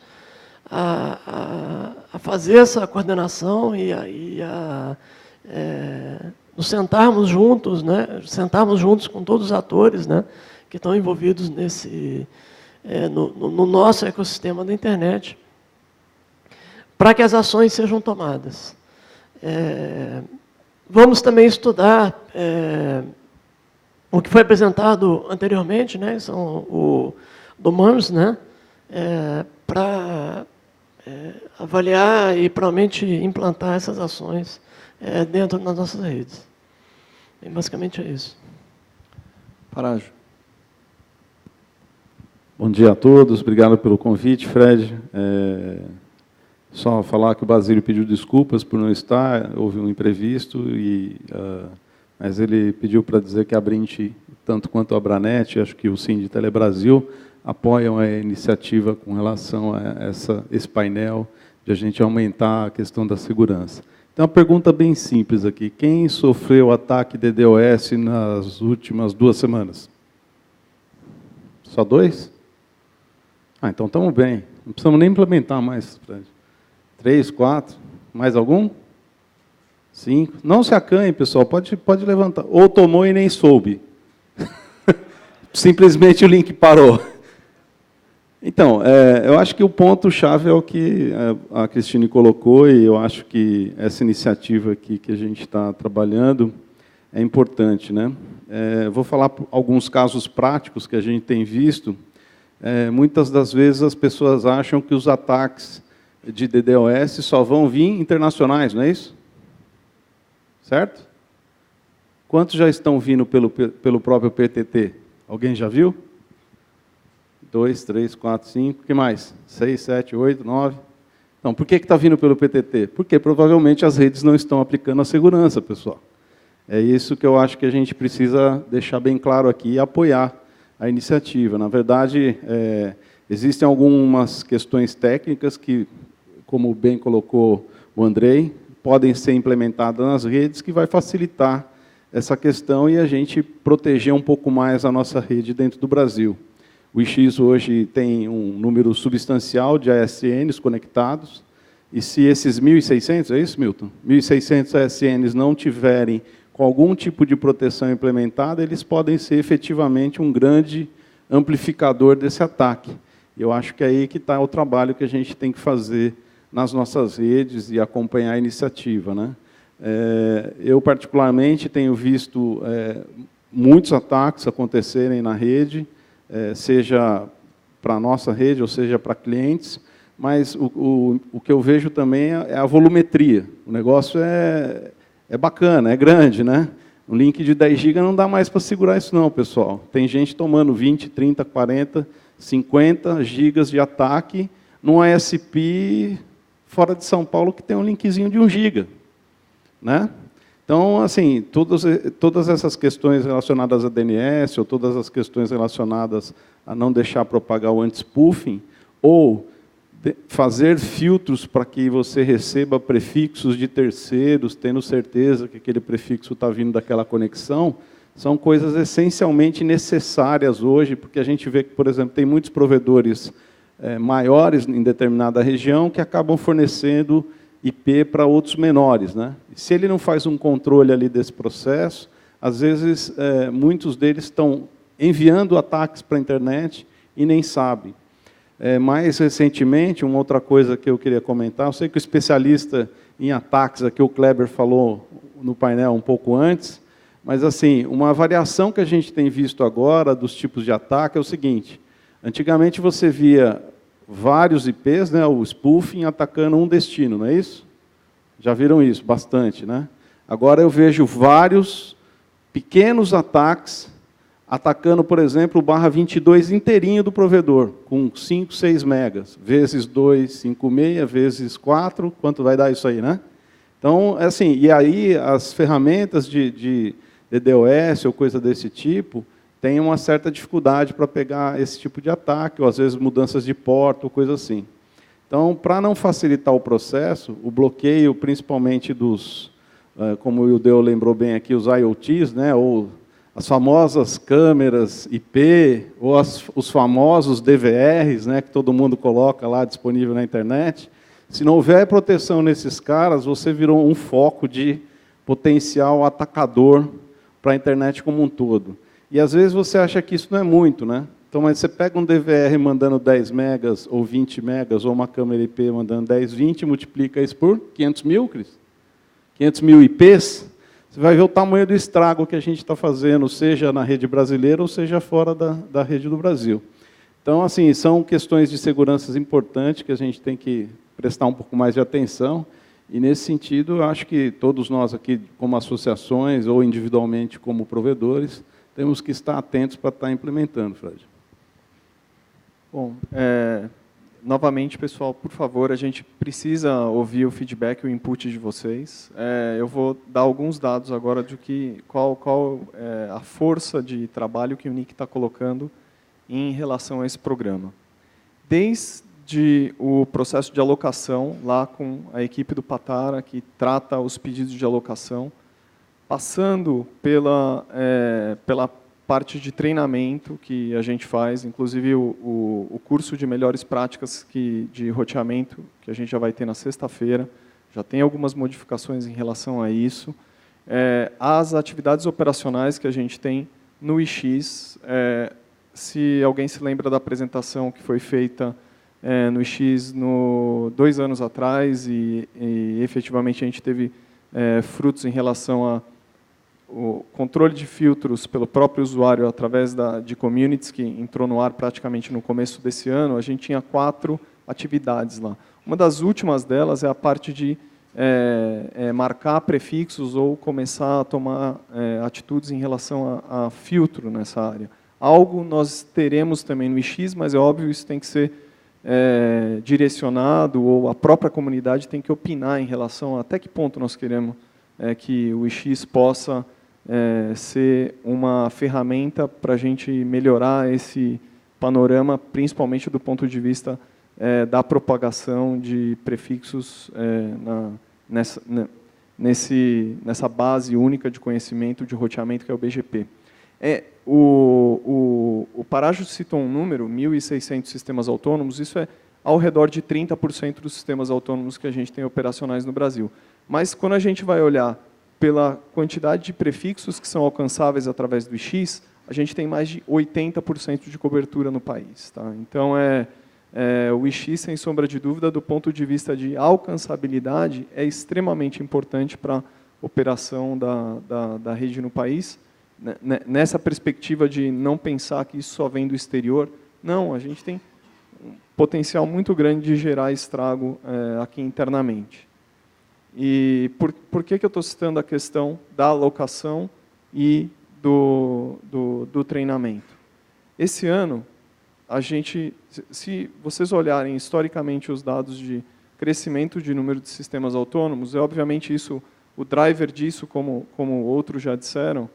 a fazer essa coordenação e a nos sentarmos juntos, né, com todos os atores, né, que estão envolvidos no nosso ecossistema da internet, para que as ações sejam tomadas. Vamos também estudar o que foi apresentado anteriormente, né, são do MANS, né, para avaliar e provavelmente implantar essas ações dentro das nossas redes. E basicamente é isso. Parágio. Bom dia a todos, obrigado pelo convite, Fred. Só falar que o Basílio pediu desculpas por não estar, houve um imprevisto, mas ele pediu para dizer que a Brint, tanto quanto a Abranet, acho que o Sindi Telebrasil, apoiam a iniciativa com relação a esse painel de a gente aumentar a questão da segurança. Então, uma pergunta bem simples aqui. Quem sofreu ataque DDoS nas últimas 2 semanas? Só 2? Então estamos bem. Não precisamos nem implementar mais, Fred. 3, 4, mais algum? 5. Não se acanhe, pessoal, pode levantar. Ou tomou e nem soube. Simplesmente o link parou. Então, eu acho que o ponto-chave é o que a Cristine colocou, e eu acho que essa iniciativa aqui que a gente está trabalhando é importante, né? Vou falar alguns casos práticos que a gente tem visto. Muitas das vezes as pessoas acham que os ataques de DDoS só vão vir internacionais, não é isso? Certo? Quantos já estão vindo pelo próprio PTT? Alguém já viu? 2, 3, 4, 5, o que mais? 6, 7, 8, 9. Então, por que está vindo pelo PTT? Porque provavelmente as redes não estão aplicando a segurança, pessoal. É isso que eu acho que a gente precisa deixar bem claro aqui e apoiar a iniciativa. Na verdade, existem algumas questões técnicas que, como bem colocou o Andrei, podem ser implementadas nas redes, que vai facilitar essa questão e a gente proteger um pouco mais a nossa rede dentro do Brasil. O IX hoje tem um número substancial de ASNs conectados, e se esses 1.600, é isso, Milton? 1.600 ASNs não tiverem com algum tipo de proteção implementada, eles podem ser efetivamente um grande amplificador desse ataque. Eu acho que é aí que está o trabalho que a gente tem que fazer nas nossas redes e acompanhar a iniciativa, né? Eu, particularmente, tenho visto muitos ataques acontecerem na rede, seja para a nossa rede, ou seja, para clientes, mas o que eu vejo também é a volumetria. O negócio é bacana, é grande, né? Um link de 10 GB não dá mais para segurar isso não, pessoal. Tem gente tomando 20, 30, 40, 50 gigas de ataque num ISP fora de São Paulo que tem um linkzinho de 1 GB, né? Então, assim, todas essas questões relacionadas a DNS, ou todas as questões relacionadas a não deixar propagar o anti-spoofing, ou fazer filtros para que você receba prefixos de terceiros, tendo certeza que aquele prefixo está vindo daquela conexão, são coisas essencialmente necessárias hoje, porque a gente vê que, por exemplo, tem muitos provedores maiores em determinada região que acabam fornecendo IP para outros menores, né? E se ele não faz um controle ali desse processo, às vezes muitos deles estão enviando ataques para a internet e nem sabem. Mais recentemente, uma outra coisa que eu queria comentar, eu sei que o especialista em ataques, aqui o Kleber falou no painel um pouco antes, mas assim, uma variação que a gente tem visto agora dos tipos de ataque é o seguinte: antigamente você via vários IPs, né, o spoofing atacando um destino, não é isso? Já viram isso? Bastante, né? Agora eu vejo vários pequenos ataques atacando, por exemplo, o /22 inteirinho do provedor, com 5, 6 megas, vezes 2, 5,6, vezes 4, quanto vai dar isso aí, né? Então, assim, e aí as ferramentas de DDoS ou coisa desse tipo têm uma certa dificuldade para pegar esse tipo de ataque, ou às vezes mudanças de porta, ou coisa assim. Então, para não facilitar o processo, o bloqueio, principalmente dos, como o Ildeu lembrou bem aqui, os IoTs, né, ou as famosas câmeras IP, ou os famosos DVRs, né, que todo mundo coloca lá disponível na internet, se não houver proteção nesses caras, você virou um foco de potencial atacador para a internet como um todo. E às vezes você acha que isso não é muito, né? Então, mas você pega um DVR mandando 10 megas ou 20 megas, ou uma câmera IP mandando 10, 20, multiplica isso por 500 mil, Cris? 500 mil IPs, você vai ver o tamanho do estrago que a gente está fazendo, seja na rede brasileira ou seja fora da rede do Brasil. Então, assim, são questões de segurança importantes que a gente tem que prestar um pouco mais de atenção. E, nesse sentido, eu acho que todos nós aqui, como associações ou individualmente como provedores, temos que estar atentos para estar implementando, Fred. Bom, novamente, pessoal, por favor, a gente precisa ouvir o feedback e o input de vocês. Eu vou dar alguns dados agora de qual é a força de trabalho que o NIC está colocando em relação a esse programa. Desde o processo de alocação, lá com a equipe do Patara, que trata os pedidos de alocação, passando pela parte de treinamento que a gente faz, inclusive o curso de melhores práticas de roteamento, que a gente já vai ter na sexta-feira, já tem algumas modificações em relação a isso. As atividades operacionais que a gente tem no IX, se alguém se lembra da apresentação que foi feita no IX 2 anos atrás, e efetivamente a gente teve frutos em relação a o controle de filtros pelo próprio usuário através de communities, que entrou no ar praticamente no começo desse ano. A gente tinha 4 atividades lá. Uma das últimas delas é a parte de marcar prefixos ou começar a tomar atitudes em relação a filtro nessa área. Algo nós teremos também no IX, mas é óbvio, isso tem que ser direcionado, ou a própria comunidade tem que opinar em relação a até que ponto nós queremos que o IX possa ser uma ferramenta para a gente melhorar esse panorama, principalmente do ponto de vista da propagação de prefixos nessa base única de conhecimento de roteamento, que é o BGP. O Parajo citou um número, 1.600 sistemas autônomos, isso é ao redor de 30% dos sistemas autônomos que a gente tem operacionais no Brasil. Mas, quando a gente vai olhar pela quantidade de prefixos que são alcançáveis através do IX, a gente tem mais de 80% de cobertura no país. Tá? Então, o IX, sem sombra de dúvida, do ponto de vista de alcançabilidade, é extremamente importante para a operação da rede no país. Nessa perspectiva de não pensar que isso só vem do exterior, não, a gente tem um potencial muito grande de gerar estrago aqui internamente. E por que eu estou citando a questão da alocação e do treinamento? Esse ano, a gente, se vocês olharem historicamente os dados de crescimento de número de sistemas autônomos, obviamente isso, o driver disso, como outros já disseram,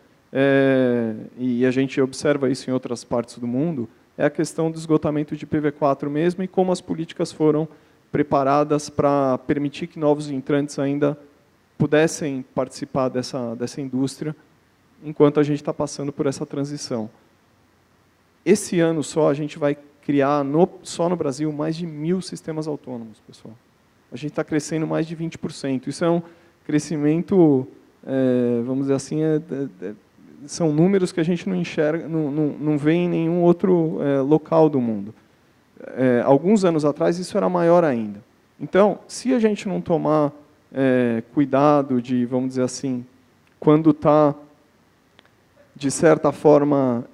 e a gente observa isso em outras partes do mundo, é a questão do esgotamento de IPv4 mesmo, e como as políticas foram preparadas para permitir que novos entrantes ainda pudessem participar dessa indústria, enquanto a gente está passando por essa transição. Esse ano só, a gente vai criar, só no Brasil, mais de 1.000 sistemas autônomos, pessoal. A gente está crescendo mais de 20%. Isso é um crescimento, vamos dizer assim, são números que a gente não enxerga, não vê em nenhum outro local do mundo. Alguns anos atrás, isso era maior ainda. Então, se a gente não tomar cuidado de, vamos dizer assim, quando está, de certa forma,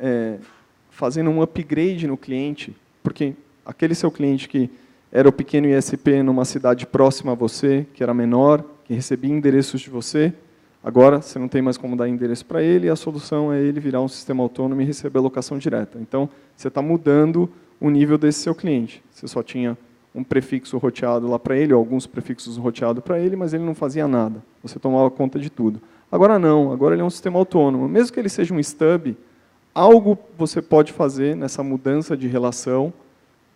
fazendo um upgrade no cliente, porque aquele seu cliente que era o pequeno ISP numa cidade próxima a você, que era menor, que recebia endereços de você, agora você não tem mais como dar endereço para ele, e a solução é ele virar um sistema autônomo e receber alocação direta. Então, você está mudando o nível desse seu cliente. Você só tinha um prefixo roteado lá para ele, ou alguns prefixos roteados para ele, mas ele não fazia nada. Você tomava conta de tudo. Agora não, agora ele é um sistema autônomo. Mesmo que ele seja um stub, algo você pode fazer nessa mudança de relação,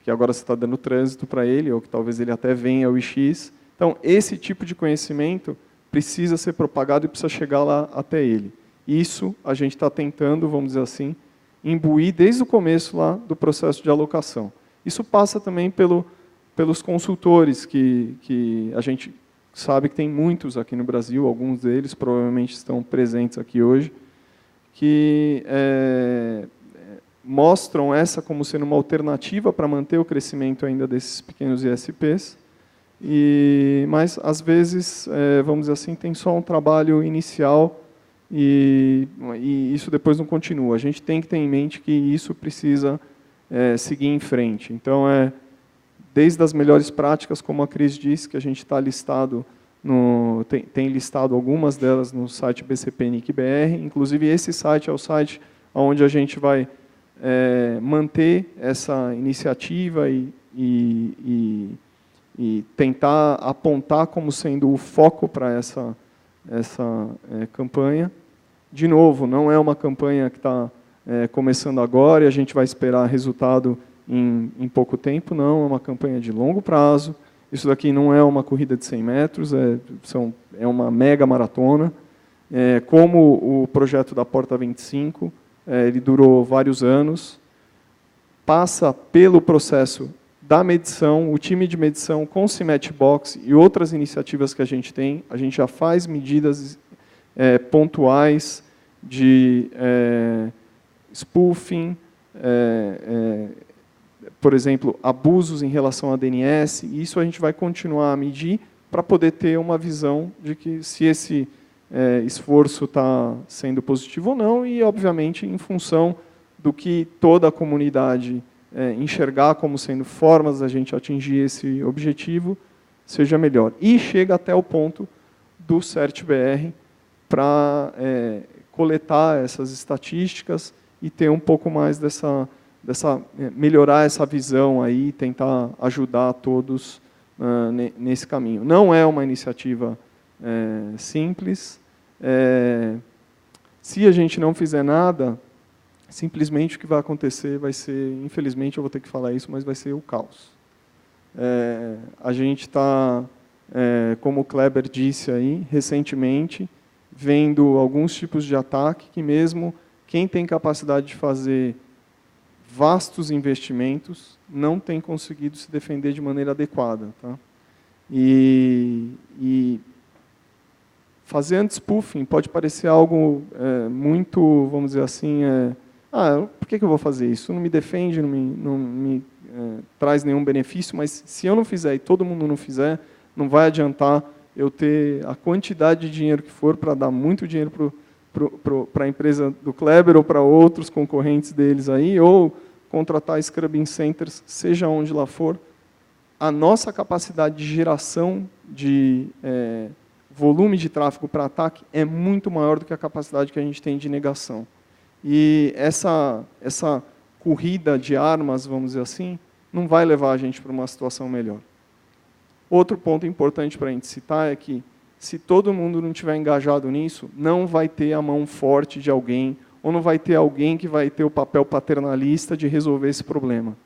que agora você está dando trânsito para ele, ou que talvez ele até venha ao IX. Então, esse tipo de conhecimento precisa ser propagado e precisa chegar lá até ele. Isso a gente está tentando, vamos dizer assim, imbuir desde o começo lá do processo de alocação. Isso passa também pelos consultores, que a gente sabe que tem muitos aqui no Brasil, alguns deles provavelmente estão presentes aqui hoje, que mostram essa como sendo uma alternativa para manter o crescimento ainda desses pequenos ISPs, mas, às vezes, vamos dizer assim, tem só um trabalho inicial e isso depois não continua. A gente tem que ter em mente que isso precisa seguir em frente. Então, desde as melhores práticas, como a Cris disse, que a gente está listado, tem listado algumas delas no site BCP-NIC-BR, inclusive esse site é o site onde a gente vai manter essa iniciativa e tentar apontar como sendo o foco para essa campanha. De novo, não é uma campanha que está começando agora e a gente vai esperar resultado em pouco tempo, não, é uma campanha de longo prazo. Isso daqui não é uma corrida de 100 metros, é uma mega maratona. Como o projeto da Porta 25, ele durou vários anos, passa pelo processo da medição, o time de medição com o Cimete Box e outras iniciativas que a gente tem, a gente já faz medidas pontuais de spoofing, por exemplo, abusos em relação à DNS, e isso a gente vai continuar a medir para poder ter uma visão de que se esse esforço está sendo positivo ou não, e, obviamente, em função do que toda a comunidade enxergar como sendo formas da gente atingir esse objetivo, seja melhor. E chega até o ponto do CERT-BR para coletar essas estatísticas e ter um pouco mais melhorar essa visão aí, tentar ajudar todos nesse caminho. Não é uma iniciativa simples. Se a gente não fizer nada, simplesmente o que vai acontecer vai ser, infelizmente eu vou ter que falar isso, mas vai ser o caos. A gente está, como o Kleber disse aí, recentemente, vendo alguns tipos de ataque que mesmo quem tem capacidade de fazer vastos investimentos não tem conseguido se defender de maneira adequada. Tá? E fazer anti-spoofing pode parecer algo muito, vamos dizer assim, por que eu vou fazer isso? Não me defende, não me traz nenhum benefício, mas se eu não fizer e todo mundo não fizer, não vai adiantar eu ter a quantidade de dinheiro que for para dar muito dinheiro para a empresa do Kleber ou para outros concorrentes deles aí, ou contratar scrubbing centers, seja onde lá for. A nossa capacidade de geração de volume de tráfego para ataque é muito maior do que a capacidade que a gente tem de negação. E essa corrida de armas, vamos dizer assim, não vai levar a gente para uma situação melhor. Outro ponto importante para a gente citar é que, se todo mundo não estiver engajado nisso, não vai ter a mão forte de alguém, ou não vai ter alguém que vai ter o papel paternalista de resolver esse problema.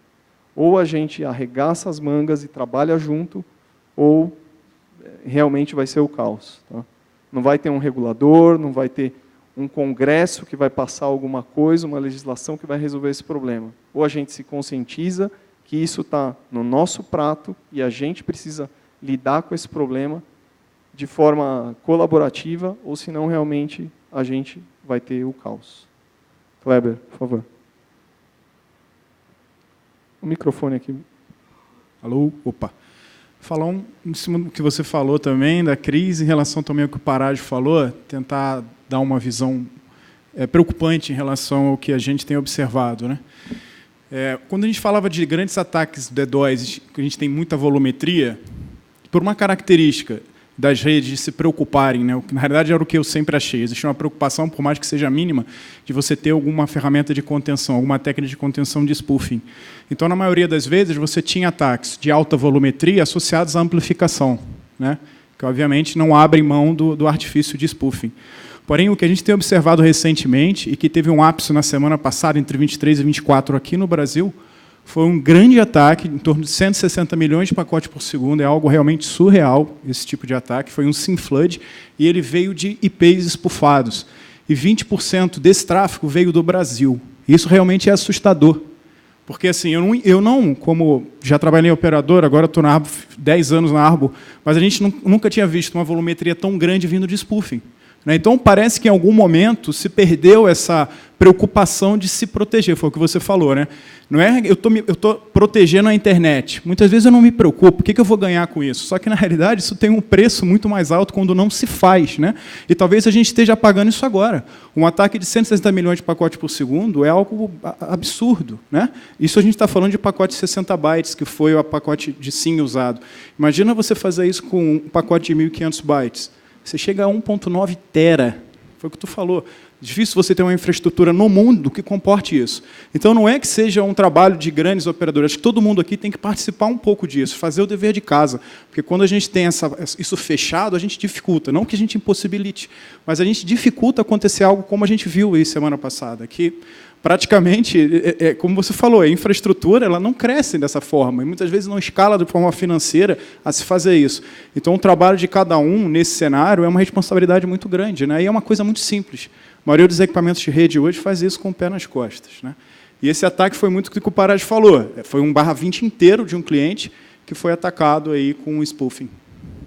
Ou a gente arregaça as mangas e trabalha junto, ou realmente vai ser o caos. Tá? Não vai ter um regulador, não vai ter um congresso que vai passar alguma coisa, uma legislação que vai resolver esse problema. Ou a gente se conscientiza que isso está no nosso prato e a gente precisa lidar com esse problema de forma colaborativa, ou senão realmente a gente vai ter o caos. Kleber, por favor. O microfone aqui. Alô? Opa. Falar em cima do que você falou também, da crise, em relação também ao que o Parage falou, tentar dar uma visão preocupante em relação ao que a gente tem observado. Né? Quando a gente falava de grandes ataques DDoS, que a gente tem muita volumetria, por uma característica das redes de se preocuparem, né? Na realidade era o que eu sempre achei, existe uma preocupação, por mais que seja mínima, de você ter alguma ferramenta de contenção, alguma técnica de contenção de spoofing. Então, na maioria das vezes, você tinha ataques de alta volumetria associados à amplificação, né? Que, obviamente, não abrem mão do artifício de spoofing. Porém, o que a gente tem observado recentemente, e que teve um ápice na semana passada, entre 23 e 24 aqui no Brasil, foi um grande ataque, em torno de 160 milhões de pacotes por segundo, é algo realmente surreal, esse tipo de ataque, foi um SIM flood, e ele veio de IPs espufados. E 20% desse tráfego veio do Brasil. Isso realmente é assustador. Porque assim, eu não, como já trabalhei em operador, agora estou na Arbo, 10 anos na Arbo, mas a gente nunca tinha visto uma volumetria tão grande vindo de spoofing. né? Então, parece que em algum momento se perdeu essa preocupação de se proteger, foi o que você falou, né? Não é eu estou protegendo a internet. Muitas vezes eu não me preocupo, o que eu vou ganhar com isso? Só que, na realidade, isso tem um preço muito mais alto quando não se faz, né? E talvez a gente esteja pagando isso agora. Um ataque de 160 milhões de pacotes por segundo é algo absurdo, né? Isso a gente está falando de pacote de 60 bytes, que foi o pacote de SIM usado. Imagina você fazer isso com um pacote de 1.500 bytes. Você chega a 1.9 tera. Foi o que tu falou. Difícil você ter uma infraestrutura no mundo que comporte isso. Então, não é que seja um trabalho de grandes operadoras. Acho que todo mundo aqui tem que participar um pouco disso, fazer o dever de casa. Porque quando a gente tem isso fechado, a gente dificulta. Não que a gente impossibilite, mas a gente dificulta acontecer algo como a gente viu aí semana passada, que praticamente, como você falou, a infraestrutura ela não cresce dessa forma, e muitas vezes não escala de forma financeira a se fazer isso. Então, o trabalho de cada um nesse cenário é uma responsabilidade muito grande, né? E é uma coisa muito simples. A maioria dos equipamentos de rede hoje faz isso com o pé nas costas, né? E esse ataque foi muito o que o Paraj falou. Foi um /20 inteiro de um cliente que foi atacado aí com um spoofing.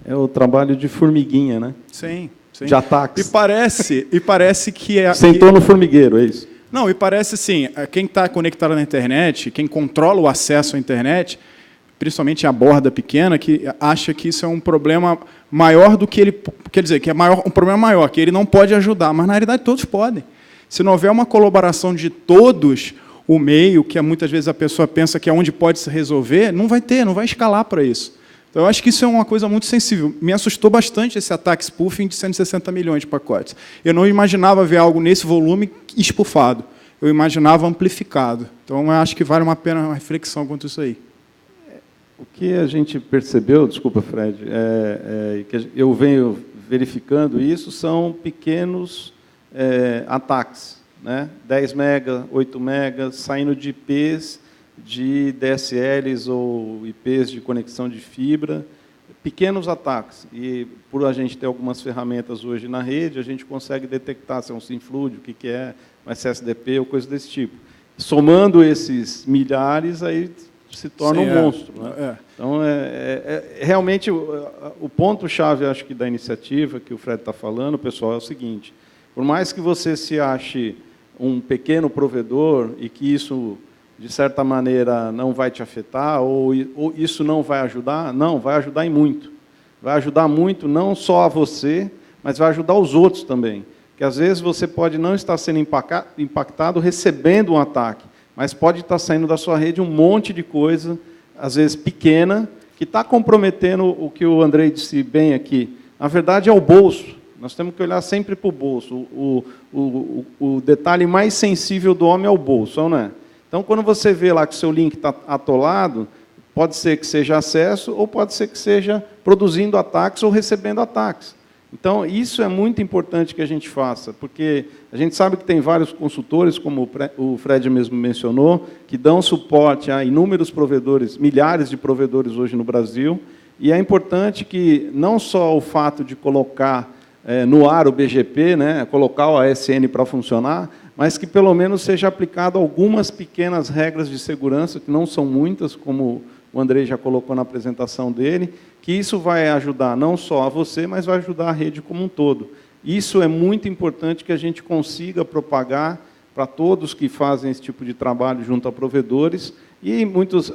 É o trabalho de formiguinha, né? Sim, sim. De ataques. E parece que sentou no formigueiro, é isso? Não, e parece assim, quem está conectado na internet, quem controla o acesso à internet, principalmente a borda pequena, que acha que isso é um problema maior do que ele... Quer dizer, que é um problema maior, que ele não pode ajudar, mas, na realidade, todos podem. Se não houver uma colaboração de todos, o meio, que muitas vezes a pessoa pensa que é onde pode se resolver, não vai ter, não vai escalar para isso. Então, eu acho que isso é uma coisa muito sensível. Me assustou bastante esse ataque spoofing de 160 milhões de pacotes. Eu não imaginava ver algo nesse volume espufado. Eu imaginava amplificado. Então, eu acho que vale uma reflexão quanto a isso aí. O que a gente percebeu, desculpa, Fred, que eu venho verificando isso, são pequenos ataques, né? 10 megas, 8 megas, saindo de IPs, de DSLs ou IPs de conexão de fibra, pequenos ataques. E, por a gente ter algumas ferramentas hoje na rede, a gente consegue detectar se é um SIM-FLUD, o que é um SSDP ou coisa desse tipo. Somando esses milhares, aí se torna um monstro, né? Então, realmente, o ponto-chave, acho que, da iniciativa que o Fred está falando, pessoal, é o seguinte: por mais que você se ache um pequeno provedor e que isso, de certa maneira, não vai te afetar, ou isso não vai ajudar, não, vai ajudar em muito. Vai ajudar muito, não só a você, mas vai ajudar os outros também. Porque, às vezes, você pode não estar sendo impactado recebendo um ataque, mas pode estar saindo da sua rede um monte de coisa, às vezes pequena, que está comprometendo o que o Andrei disse bem aqui. Na verdade, é o bolso. Nós temos que olhar sempre para o bolso. O detalhe mais sensível do homem é o bolso, não é? Então, quando você vê lá que o seu link está atolado, pode ser que seja acesso, ou pode ser que seja produzindo ataques ou recebendo ataques. Então, isso é muito importante que a gente faça, porque a gente sabe que tem vários consultores, como o Fred mesmo mencionou, que dão suporte a inúmeros provedores, milhares de provedores hoje no Brasil, e é importante que não só o fato de colocar no ar o BGP, né, colocar o ASN para funcionar, mas que pelo menos seja aplicado algumas pequenas regras de segurança, que não são muitas, como o Andrei já colocou na apresentação dele, que isso vai ajudar não só a você, mas vai ajudar a rede como um todo. Isso é muito importante que a gente consiga propagar para todos que fazem esse tipo de trabalho junto a provedores, e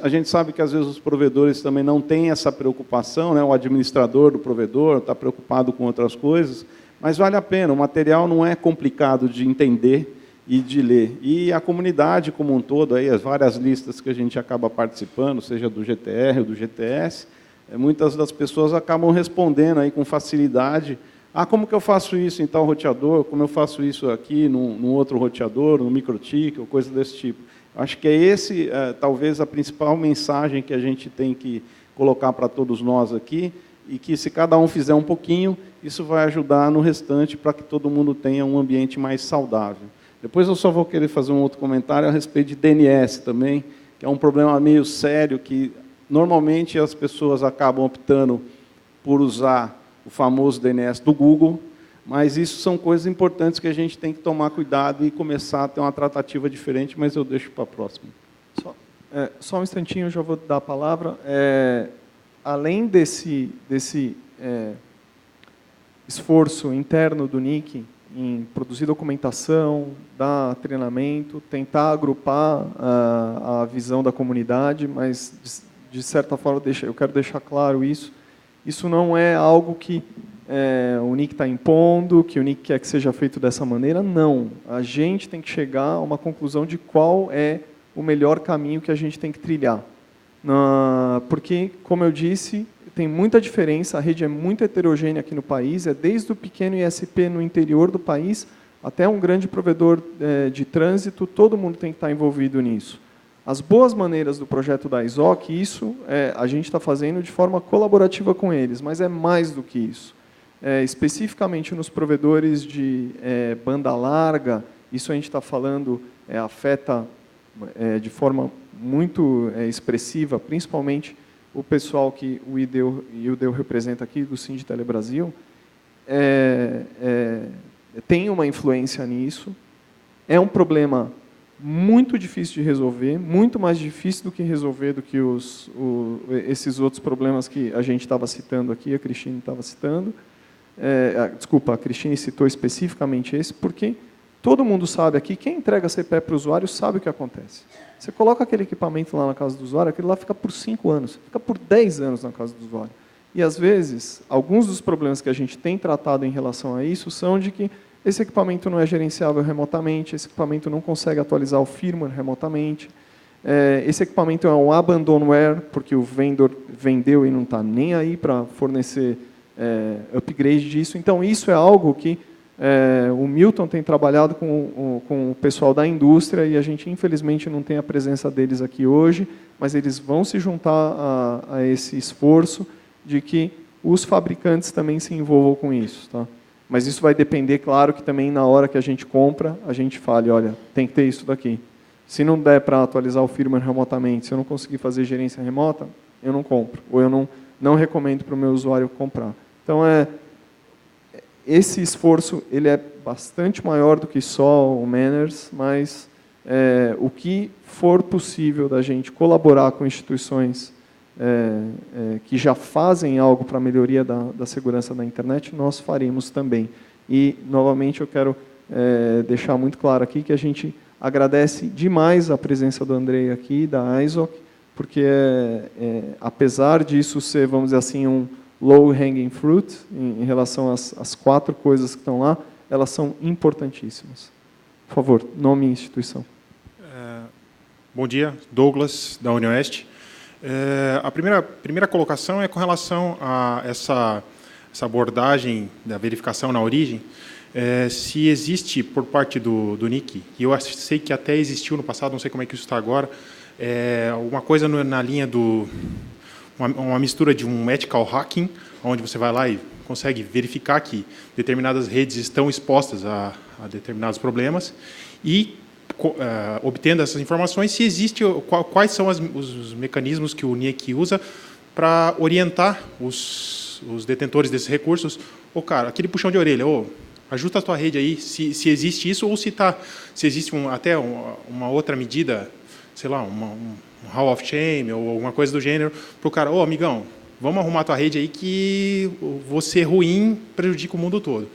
a gente sabe que às vezes os provedores também não têm essa preocupação, né? O administrador do provedor está preocupado com outras coisas, mas vale a pena, o material não é complicado de entender e de ler. E a comunidade como um todo, aí, as várias listas que a gente acaba participando, seja do GTR ou do GTS, muitas das pessoas acabam respondendo aí com facilidade: como que eu faço isso em tal roteador, como eu faço isso aqui num outro roteador, no MikroTik, ou coisa desse tipo. Acho que talvez a principal mensagem que a gente tem que colocar para todos nós aqui, e que se cada um fizer um pouquinho, isso vai ajudar no restante para que todo mundo tenha um ambiente mais saudável. Depois eu só vou querer fazer um outro comentário a respeito de DNS também, que é um problema meio sério, que normalmente as pessoas acabam optando por usar o famoso DNS do Google, mas isso são coisas importantes que a gente tem que tomar cuidado e começar a ter uma tratativa diferente, mas eu deixo para a próxima. Só um instantinho, eu já vou dar a palavra. Além esforço interno do NIC em produzir documentação, dar treinamento, tentar agrupar a visão da comunidade, mas, de certa forma, eu quero deixar claro isso. Isso não é algo que o NIC está impondo, que o NIC quer que seja feito dessa maneira. Não. A gente tem que chegar a uma conclusão de qual é o melhor caminho que a gente tem que trilhar. Porque, como eu disse, tem muita diferença, a rede é muito heterogênea aqui no país, é desde o pequeno ISP no interior do país até um grande provedor de trânsito, todo mundo tem que estar envolvido nisso. As boas maneiras do projeto da ISOC, isso a gente está fazendo de forma colaborativa com eles, mas é mais do que isso. Especificamente nos provedores de banda larga, isso a gente está falando, afeta de forma muito expressiva, principalmente o pessoal que o IDEU representa aqui, do Sindi Telebrasil, tem uma influência nisso, é um problema muito difícil de resolver, muito mais difícil do que resolver do que esses outros problemas que a gente estava citando aqui, a Cristine estava citando. Desculpa, a Cristine citou especificamente esse, porque todo mundo sabe aqui, quem entrega CPE para o usuário sabe o que acontece. Você coloca aquele equipamento lá na casa do usuário, aquele lá fica por 5 anos, fica por 10 anos na casa do usuário. E, às vezes, alguns dos problemas que a gente tem tratado em relação a isso são de que esse equipamento não é gerenciável remotamente, esse equipamento não consegue atualizar o firmware remotamente, esse equipamento é um abandonware, porque o vendedor vendeu e não está nem aí para fornecer upgrade disso. Então, isso é algo que o Milton tem trabalhado com o pessoal da indústria e a gente, infelizmente, não tem a presença deles aqui hoje, mas eles vão se juntar a esse esforço de que os fabricantes também se envolvam com isso. Tá? Mas isso vai depender, claro, que também na hora que a gente compra, a gente fale, olha, tem que ter isso daqui. Se não der para atualizar o firmware remotamente, se eu não conseguir fazer gerência remota, eu não compro, ou eu não recomendo para o meu usuário comprar. Então, esse esforço ele é bastante maior do que só o Manners, mas o que for possível da gente colaborar com instituições que já fazem algo para a melhoria da segurança da internet, nós faremos também. E, novamente, eu quero deixar muito claro aqui que a gente agradece demais a presença do Andrei aqui, da ISOC, porque, apesar disso ser, vamos dizer assim, um low-hanging fruit, em relação às 4 coisas que estão lá, elas são importantíssimas. Por favor, nome e instituição. Bom dia, Douglas, da Unioeste. A primeira colocação é com relação a essa abordagem da verificação na origem, se existe por parte do NIC, e eu sei que até existiu no passado, não sei como é que isso está agora, uma coisa na linha uma mistura de um ethical hacking, onde você vai lá e consegue verificar que determinadas redes estão expostas a determinados problemas e, obtendo essas informações, se existe, quais são os mecanismos que o NIC usa para orientar os detentores desses recursos. Cara, aquele puxão de orelha, ajusta a tua rede aí, se existe isso, ou se existe até uma outra medida, sei lá, um Hall of Shame ou alguma coisa do gênero, para o cara, amigão, vamos arrumar a tua rede aí que você ruim prejudica o mundo todo.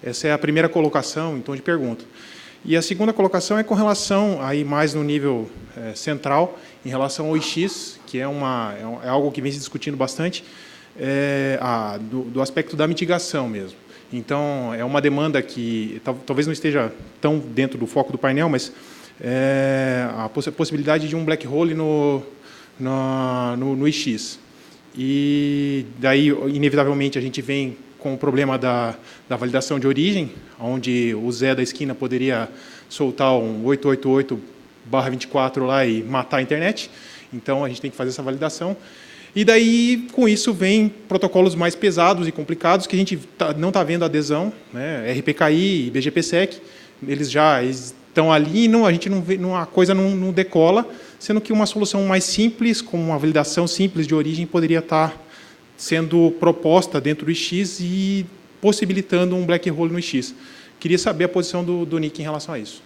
Essa é a primeira colocação, em tom de pergunta. E a segunda colocação é com relação, aí mais no nível central, em relação ao IX, que é algo que vem se discutindo bastante, do aspecto da mitigação mesmo. Então, é uma demanda que talvez não esteja tão dentro do foco do painel, mas a possibilidade de um black hole no IX. E daí, inevitavelmente, a gente vem com o problema da validação de origem, onde o Zé da esquina poderia soltar um 888/24 lá e matar a internet. Então, a gente tem que fazer essa validação. E daí, com isso, vem protocolos mais pesados e complicados que a gente não está vendo adesão, né? RPKI e BGPSEC, eles já estão ali e a gente não vê, a coisa não decola, sendo que uma solução mais simples, com uma validação simples de origem, poderia estar sendo proposta dentro do IX e possibilitando um black hole no IX. Queria saber a posição do NIC em relação a isso.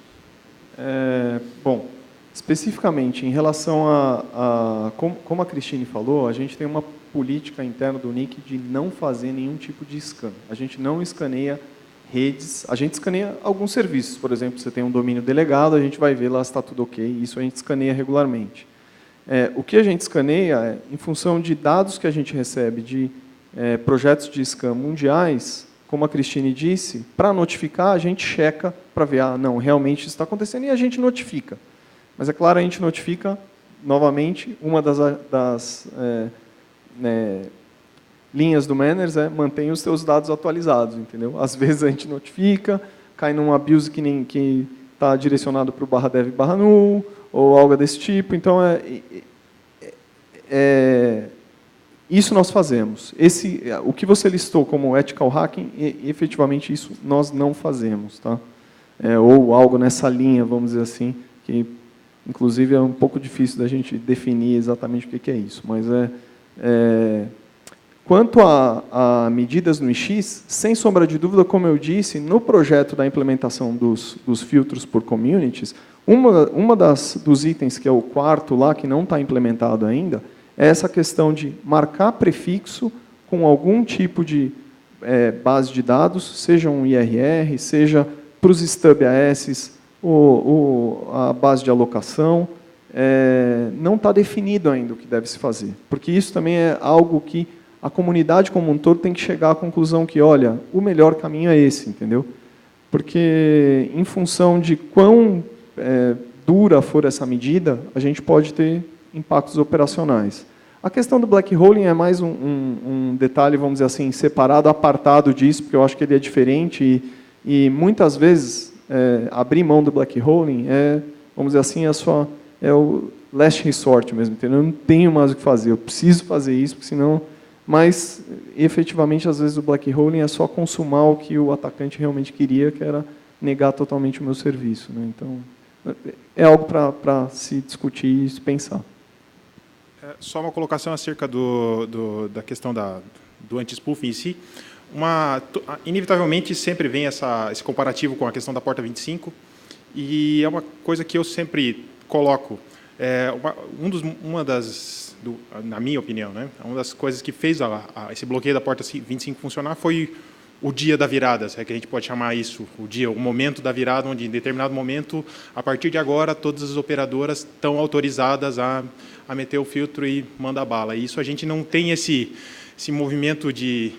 Bom, especificamente em relação como a Cristine falou, a gente tem uma política interna do NIC de não fazer nenhum tipo de scan. A gente não escaneia redes, a gente escaneia alguns serviços. Por exemplo, você tem um domínio delegado, a gente vai ver lá se está tudo ok, isso a gente escaneia regularmente. O que a gente escaneia é, em função de dados que a gente recebe de projetos de scan mundiais, como a Cristine disse, para notificar, a gente checa para ver, não, realmente isso está acontecendo, e a gente notifica. Mas, é claro, a gente notifica, novamente, uma das linhas do Manners mantém os seus dados atualizados, entendeu? Às vezes a gente notifica, cai num abuse que está direcionado para o /dev/null, ou algo desse tipo. Então, isso nós fazemos. O que você listou como ethical hacking, efetivamente isso nós não fazemos, tá? Ou algo nessa linha, vamos dizer assim, que inclusive é um pouco difícil da gente definir exatamente o que é isso. Mas quanto a medidas no IX, sem sombra de dúvida, como eu disse, no projeto da implementação dos filtros por communities, dos itens, que é o quarto lá, que não está implementado ainda, é essa questão de marcar prefixo com algum tipo de base de dados, seja um IRR, seja para os stub AS, a base de alocação, não está definido ainda o que deve se fazer. Porque isso também é algo que a comunidade como um todo tem que chegar à conclusão que, olha, o melhor caminho é esse, entendeu? Porque, em função de quão dura for essa medida, a gente pode ter impactos operacionais. A questão do black holing é mais um detalhe, vamos dizer assim, separado, apartado disso, porque eu acho que ele é diferente e muitas vezes abrir mão do black holing vamos dizer assim, é o last resort mesmo, entendeu? Eu não tenho mais o que fazer, eu preciso fazer isso, porque senão... Mas, efetivamente, às vezes o black holing é só consumar o que o atacante realmente queria, que era negar totalmente o meu serviço, né? Então, é algo para se discutir e se pensar. Só uma colocação acerca da questão do anti-spoofing em si. Inevitavelmente, sempre vem esse comparativo com a questão da porta 25, e é uma coisa que eu sempre coloco. Na minha opinião, né, uma das coisas que fez esse bloqueio da porta 25 funcionar foi o dia da virada, se é que a gente pode chamar isso, o momento da virada, onde, em determinado momento, a partir de agora, todas as operadoras estão autorizadas a meter o filtro e mandar bala. E isso a gente não tem esse movimento de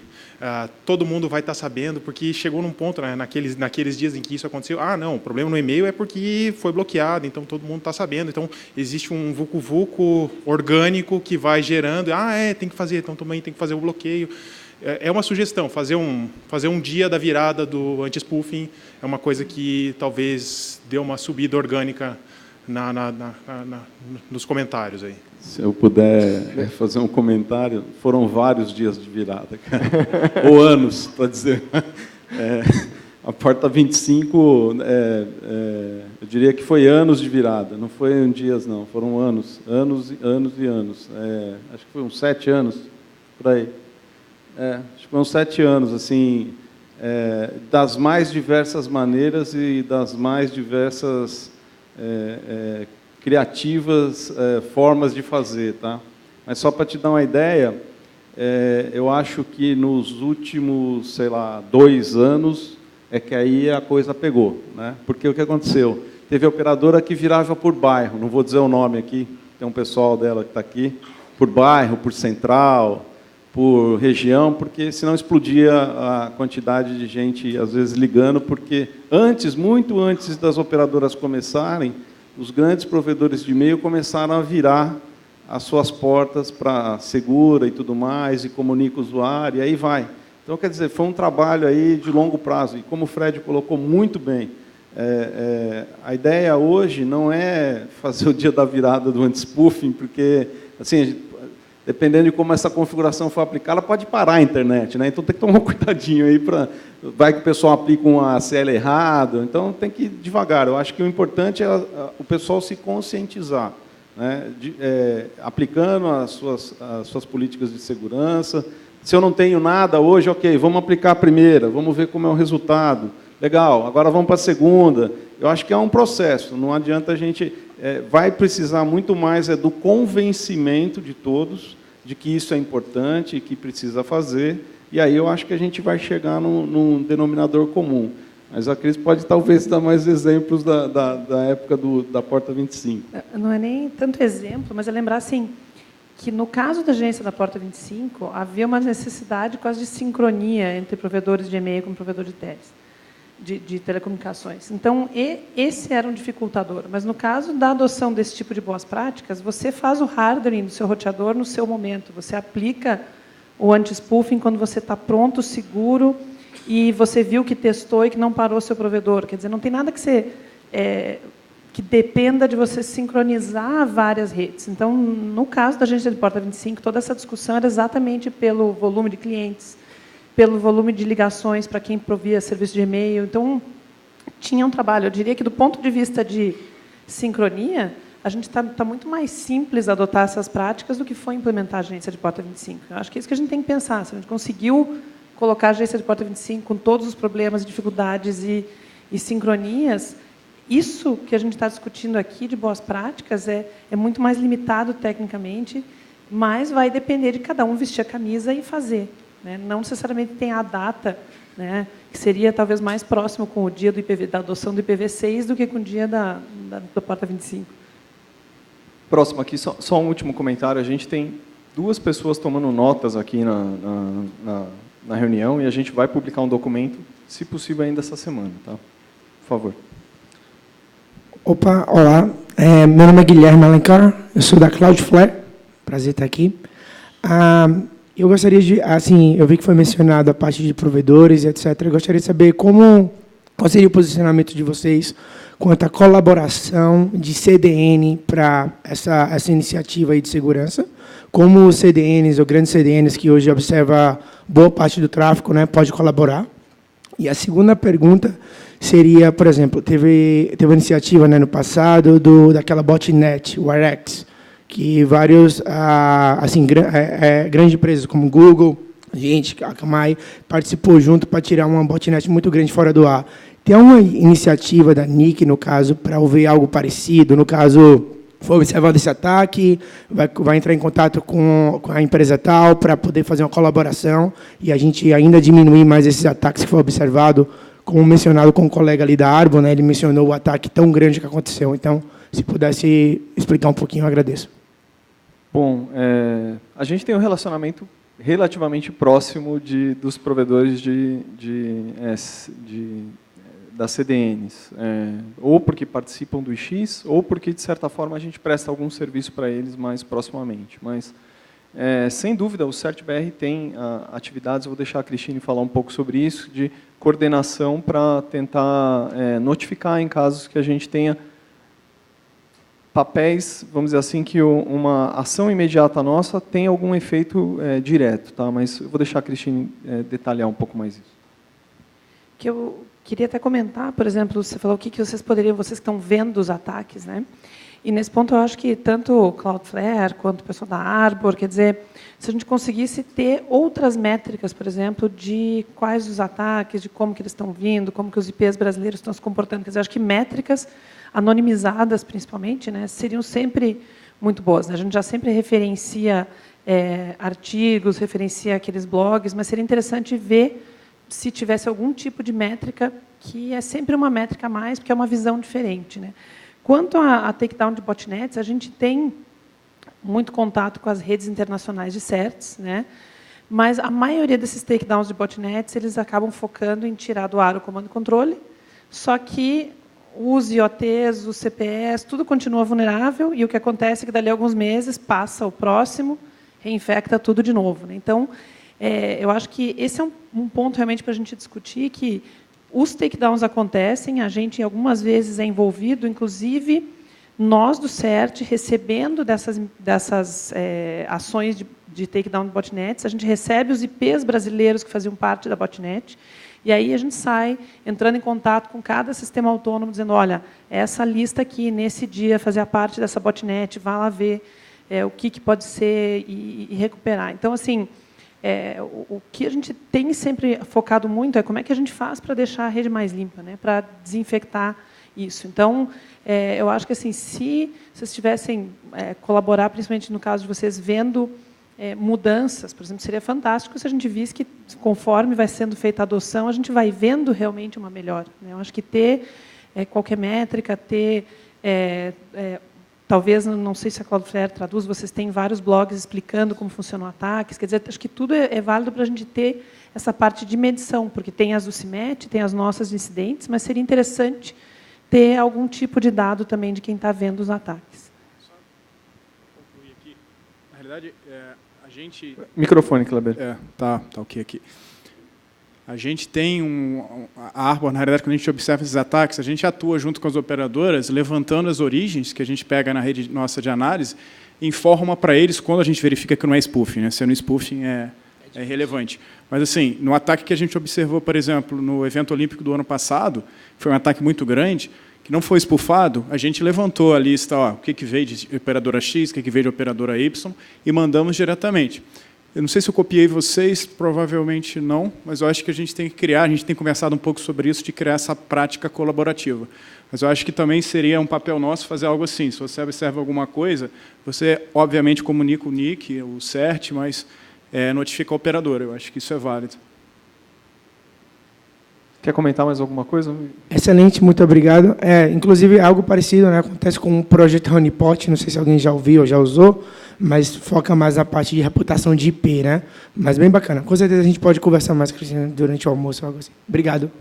todo mundo vai estar sabendo, porque chegou num ponto, né, naqueles dias em que isso aconteceu, não, o problema no e-mail é porque foi bloqueado, então todo mundo está sabendo, então existe um vucu-vucu orgânico que vai gerando, tem que fazer, então também tem que fazer o bloqueio. É uma sugestão, fazer um dia da virada do anti-spoofing é uma coisa que talvez dê uma subida orgânica nos comentários aí. Se eu puder fazer um comentário, foram vários dias de virada, cara. Ou anos, para dizer. A porta 25, eu diria que foi anos de virada, não foi dias, não, foram anos e anos. Acho que foi uns 7 anos, por aí. Acho que foi uns 7 anos, assim, das mais diversas maneiras e das mais diversas criativas formas de fazer, tá? Mas só para te dar uma ideia, eu acho que nos últimos, 2 anos é que aí a coisa pegou, né? Porque o que aconteceu? Teve operadora que virava por bairro, não vou dizer o nome aqui, tem um pessoal dela que está aqui, por bairro, por central, por região, porque senão explodia a quantidade de gente, às vezes, ligando, porque muito antes das operadoras começarem, os grandes provedores de e-mail começaram a virar as suas portas para segura e tudo mais, e comunica o usuário, e aí vai. Então, quer dizer, foi um trabalho aí de longo prazo, e como o Fred colocou muito bem, a ideia hoje não é fazer o dia da virada do anti-spoofing, porque, assim, dependendo de como essa configuração for aplicada, pode parar a internet, né? Então tem que tomar um cuidadinho aí vai que o pessoal aplica um ACL errado, então tem que ir devagar. Eu acho que o importante é o pessoal se conscientizar, né? Aplicando as suas políticas de segurança. Se eu não tenho nada hoje, ok, vamos aplicar a primeira, vamos ver como é o resultado. Legal, agora vamos para a segunda. Eu acho que é um processo, não adianta a gente... vai precisar muito mais do convencimento de todos, de que isso é importante e que precisa fazer, e aí eu acho que a gente vai chegar num denominador comum. Mas a Cris pode talvez dar mais exemplos da época da Porta 25. Não é nem tanto exemplo, mas é lembrar assim, que no caso da agência da Porta 25, havia uma necessidade quase de sincronia entre provedores de e-mail com provedores de telecomunicações. Então, esse era um dificultador. Mas, no caso da adoção desse tipo de boas práticas, você faz o hardening do seu roteador no seu momento. Você aplica o anti-spoofing quando você está pronto, seguro, e você viu que testou e que não parou seu provedor. Quer dizer, não tem nada que dependa de você sincronizar várias redes. Então, no caso da agência de Porta 25, toda essa discussão era exatamente pelo volume de clientes, pelo volume de ligações para quem provia serviço de e-mail. Então, tinha um trabalho. Eu diria que, do ponto de vista de sincronia, a gente está muito mais simples adotar essas práticas do que foi implementar a agência de Porta 25. Eu acho que é isso que a gente tem que pensar. Se a gente conseguiu colocar a agência de Porta 25 com todos os problemas, dificuldades e sincronias, isso que a gente está discutindo aqui de boas práticas é muito mais limitado tecnicamente, mas vai depender de cada um vestir a camisa e fazer, né? Não necessariamente tem a data, né, que seria talvez mais próximo com o dia da adoção do IPv6 do que com o dia da Porta 25. Próximo aqui, só um último comentário. A gente tem 2 pessoas tomando notas aqui na reunião e a gente vai publicar um documento, se possível, ainda essa semana. Tá? Por favor. Opa, olá. Meu nome é Guilherme Alencar, eu sou da Cloudflare. Prazer estar aqui. Eu gostaria de, assim, eu vi que foi mencionado a parte de provedores, etc. Eu gostaria de saber qual seria o posicionamento de vocês quanto à colaboração de CDN para essa iniciativa aí de segurança, como os CDNs, ou grandes CDNs que hoje observa boa parte do tráfego, né, pode colaborar. E a segunda pergunta seria, por exemplo, teve uma iniciativa, né, no passado daquela botnet, o Wirex, que vários grandes empresas como Google, a Akamai, participou junto para tirar uma botnet muito grande fora do ar. Tem uma iniciativa da NIC, no caso, para ouvir algo parecido? No caso, foi observado esse ataque, vai entrar em contato com a empresa tal para poder fazer uma colaboração e a gente ainda diminuir mais esses ataques que foi observado, como mencionado com o colega ali da Arbor, né, ele mencionou o ataque tão grande que aconteceu. Então, se pudesse explicar um pouquinho, eu agradeço. Bom, a gente tem um relacionamento relativamente próximo dos provedores das CDNs, ou porque participam do IX, ou porque, de certa forma, a gente presta algum serviço para eles mais proximamente. Mas, sem dúvida, o CertBR tem atividades, eu vou deixar a Cristine falar um pouco sobre isso, de coordenação para tentar notificar em casos que a gente tenha papéis, vamos dizer assim, que uma ação imediata nossa tem algum efeito direto. Tá? Mas eu vou deixar a Cristine detalhar um pouco mais isso. Que eu queria até comentar, por exemplo, você falou o que vocês que estão vendo os ataques, né? E nesse ponto eu acho que tanto o Cloudflare quanto o pessoal da Arbor, quer dizer, se a gente conseguisse ter outras métricas, por exemplo, de quais os ataques, de como que eles estão vindo, como que os IPs brasileiros estão se comportando, quer dizer, acho que métricas anonimizadas, principalmente, né, seriam sempre muito boas, né? A gente já sempre referencia artigos, referencia aqueles blogs, mas seria interessante ver se tivesse algum tipo de métrica, que é sempre uma métrica a mais, porque é uma visão diferente, né? Quanto a takedown de botnets, a gente tem muito contato com as redes internacionais de certs, né? Mas a maioria desses takedowns de botnets, eles acabam focando em tirar do ar o comando e controle, só que os IoTs, os CPEs, tudo continua vulnerável, e o que acontece é que, dali a alguns meses, passa o próximo, reinfecta tudo de novo, né? Então, eu acho que esse é um ponto realmente para a gente discutir, que os takedowns acontecem, a gente algumas vezes é envolvido, inclusive nós do CERT, recebendo dessas ações de takedown de botnets, a gente recebe os IPs brasileiros que faziam parte da botnet, e aí a gente sai entrando em contato com cada sistema autônomo, dizendo, olha, essa lista aqui, nesse dia, fazia parte dessa botnet, vá lá ver o que pode ser e recuperar. Então, assim, o que a gente tem sempre focado muito é como é que a gente faz para deixar a rede mais limpa, né, para desinfectar isso. Então, eu acho que, assim, se vocês tivessem colaborar, principalmente no caso de vocês, vendo mudanças. Por exemplo, seria fantástico se a gente visse que, conforme vai sendo feita a adoção, a gente vai vendo realmente uma melhora, né? Eu acho que ter qualquer métrica, ter... talvez, não sei se a Cloudflare traduz, vocês têm vários blogs explicando como funcionam ataques, quer dizer, acho que tudo é válido para a gente ter essa parte de medição, porque tem as do CIMET, tem as nossas de incidentes, mas seria interessante ter algum tipo de dado também de quem está vendo os ataques. Só concluir aqui. Na realidade, a gente... Microfone, Kleber. Tá ok aqui. A gente tem a Arbor, na realidade, quando a gente observa esses ataques, a gente atua junto com as operadoras, levantando as origens que a gente pega na rede nossa de análise, e informa para eles quando a gente verifica que não é spoofing, né? Sendo spoofing é relevante. Mas, assim, no ataque que a gente observou, por exemplo, no evento olímpico do ano passado, foi um ataque muito grande, que não foi spoofado, a gente levantou a lista, o que veio de operadora X, o que veio de operadora Y, e mandamos diretamente. Eu não sei se eu copiei vocês, provavelmente não, mas eu acho que a gente tem que criar, a gente tem conversado um pouco sobre isso, de criar essa prática colaborativa. Mas eu acho que também seria um papel nosso fazer algo assim. Se você observa alguma coisa, você, obviamente, comunica o NIC, o CERT, mas notifica a operadora. Eu acho que isso é válido. Quer comentar mais alguma coisa? Excelente, muito obrigado. Inclusive, algo parecido, né, acontece com o projeto Honeypot, não sei se alguém já ouviu ou já usou, mas foca mais na parte de reputação de IP, né? Mas bem bacana. Com certeza a gente pode conversar mais, Cristina, durante o almoço ou algo assim. Obrigado.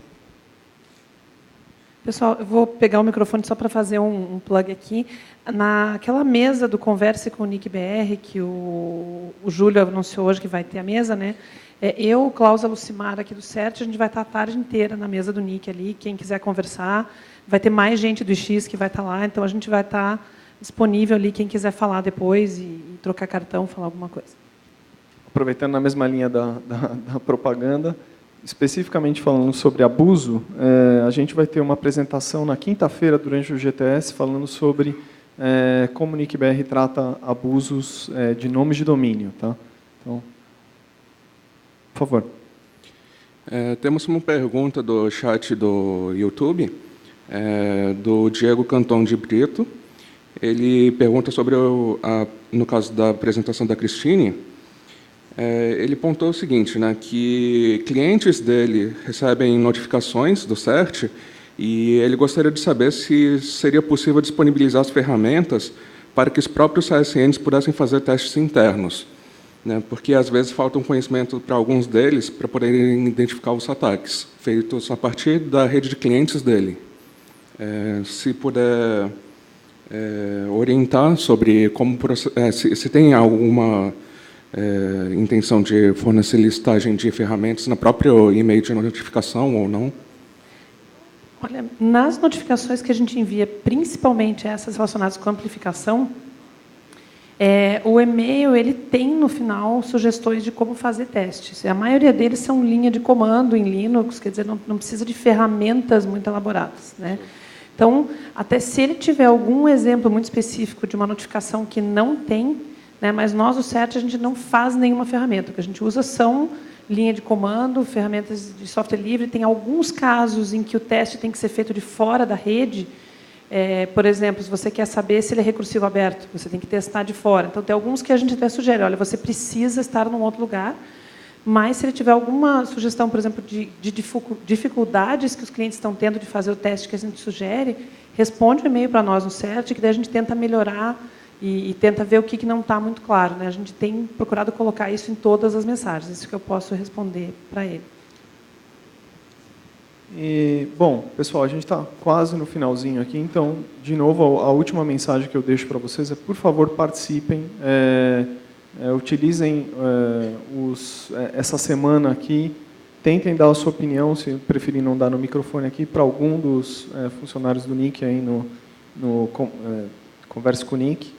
Pessoal, eu vou pegar o microfone só para fazer um plug aqui. Naquela mesa do Converse com o NIC BR, que o Júlio anunciou hoje que vai ter a mesa, né? Eu, Cláudia Lucimar, aqui do CERT, a gente vai estar a tarde inteira na mesa do NIC ali. Quem quiser conversar, vai ter mais gente do IX que vai estar lá, então a gente vai estar disponível ali, quem quiser falar depois e trocar cartão, falar alguma coisa. Aproveitando na mesma linha da propaganda, especificamente falando sobre abuso, a gente vai ter uma apresentação na quinta-feira, durante o GTS, falando sobre como o NIC BR trata abusos de nomes de domínio. Tá? Então, por favor. Temos uma pergunta do chat do YouTube, do Diego Canton de Brito. Ele pergunta sobre, no caso da apresentação da Cristine, ele pontou o seguinte, né, que clientes dele recebem notificações do CERT e ele gostaria de saber se seria possível disponibilizar as ferramentas para que os próprios CSNs pudessem fazer testes internos, né, porque às vezes falta um conhecimento para alguns deles para poderem identificar os ataques, feitos a partir da rede de clientes dele. Se puder orientar sobre como se tem alguma intenção de fornecer listagem de ferramentas no próprio e-mail de notificação ou não? Olha, nas notificações que a gente envia, principalmente essas relacionadas com amplificação, o e-mail ele tem, no final, sugestões de como fazer testes. A maioria deles são linha de comando em Linux, quer dizer, não precisa de ferramentas muito elaboradas, né? Então, até se ele tiver algum exemplo muito específico de uma notificação que não tem, né, mas nós, o CERT, a gente não faz nenhuma ferramenta. O que a gente usa são linha de comando, ferramentas de software livre. Tem alguns casos em que o teste tem que ser feito de fora da rede. Por exemplo, se você quer saber se ele é recursivo aberto, você tem que testar de fora. Então, tem alguns que a gente até sugere, olha, você precisa estar num outro lugar, mas se ele tiver alguma sugestão, por exemplo, de dificuldades que os clientes estão tendo de fazer o teste que a gente sugere, responde um e-mail para nós no CERT, que daí a gente tenta melhorar e tenta ver o que não está muito claro, né? A gente tem procurado colocar isso em todas as mensagens, isso que eu posso responder para ele. Bom, pessoal, a gente está quase no finalzinho aqui, então, de novo, a última mensagem que eu deixo para vocês é, por favor, participem, utilizem essa semana aqui, tentem dar a sua opinião, se preferir não dar no microfone aqui, para algum dos funcionários do NIC aí no Converse com o NIC.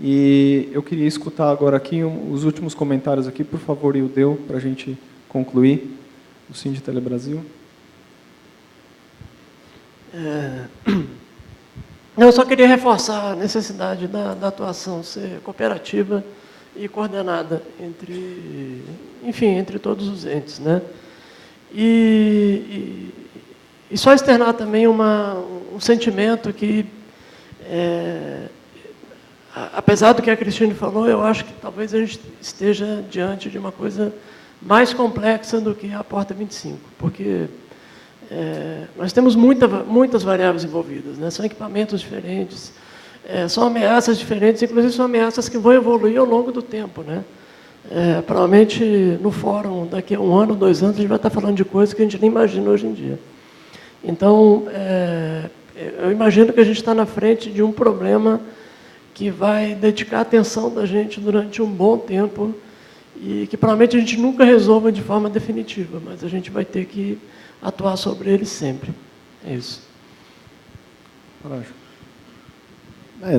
E eu queria escutar agora aqui os últimos comentários aqui, por favor, Ildeu, para a gente concluir, do Cindy Telebrasil. Eu só queria reforçar a necessidade da atuação ser cooperativa e coordenada entre todos os entes, né? E só externar também um sentimento que apesar do que a Cristine falou, eu acho que talvez a gente esteja diante de uma coisa mais complexa do que a porta 25, porque nós temos muitas variáveis envolvidas, né? São equipamentos diferentes, são ameaças diferentes, inclusive são ameaças que vão evoluir ao longo do tempo, né? Provavelmente no fórum, daqui a 1 ano, 2 anos, a gente vai estar falando de coisas que a gente nem imagina hoje em dia. Então, eu imagino que a gente está na frente de um problema que vai dedicar a atenção da gente durante um bom tempo e que provavelmente a gente nunca resolva de forma definitiva, mas a gente vai ter que atuar sobre ele sempre. É isso.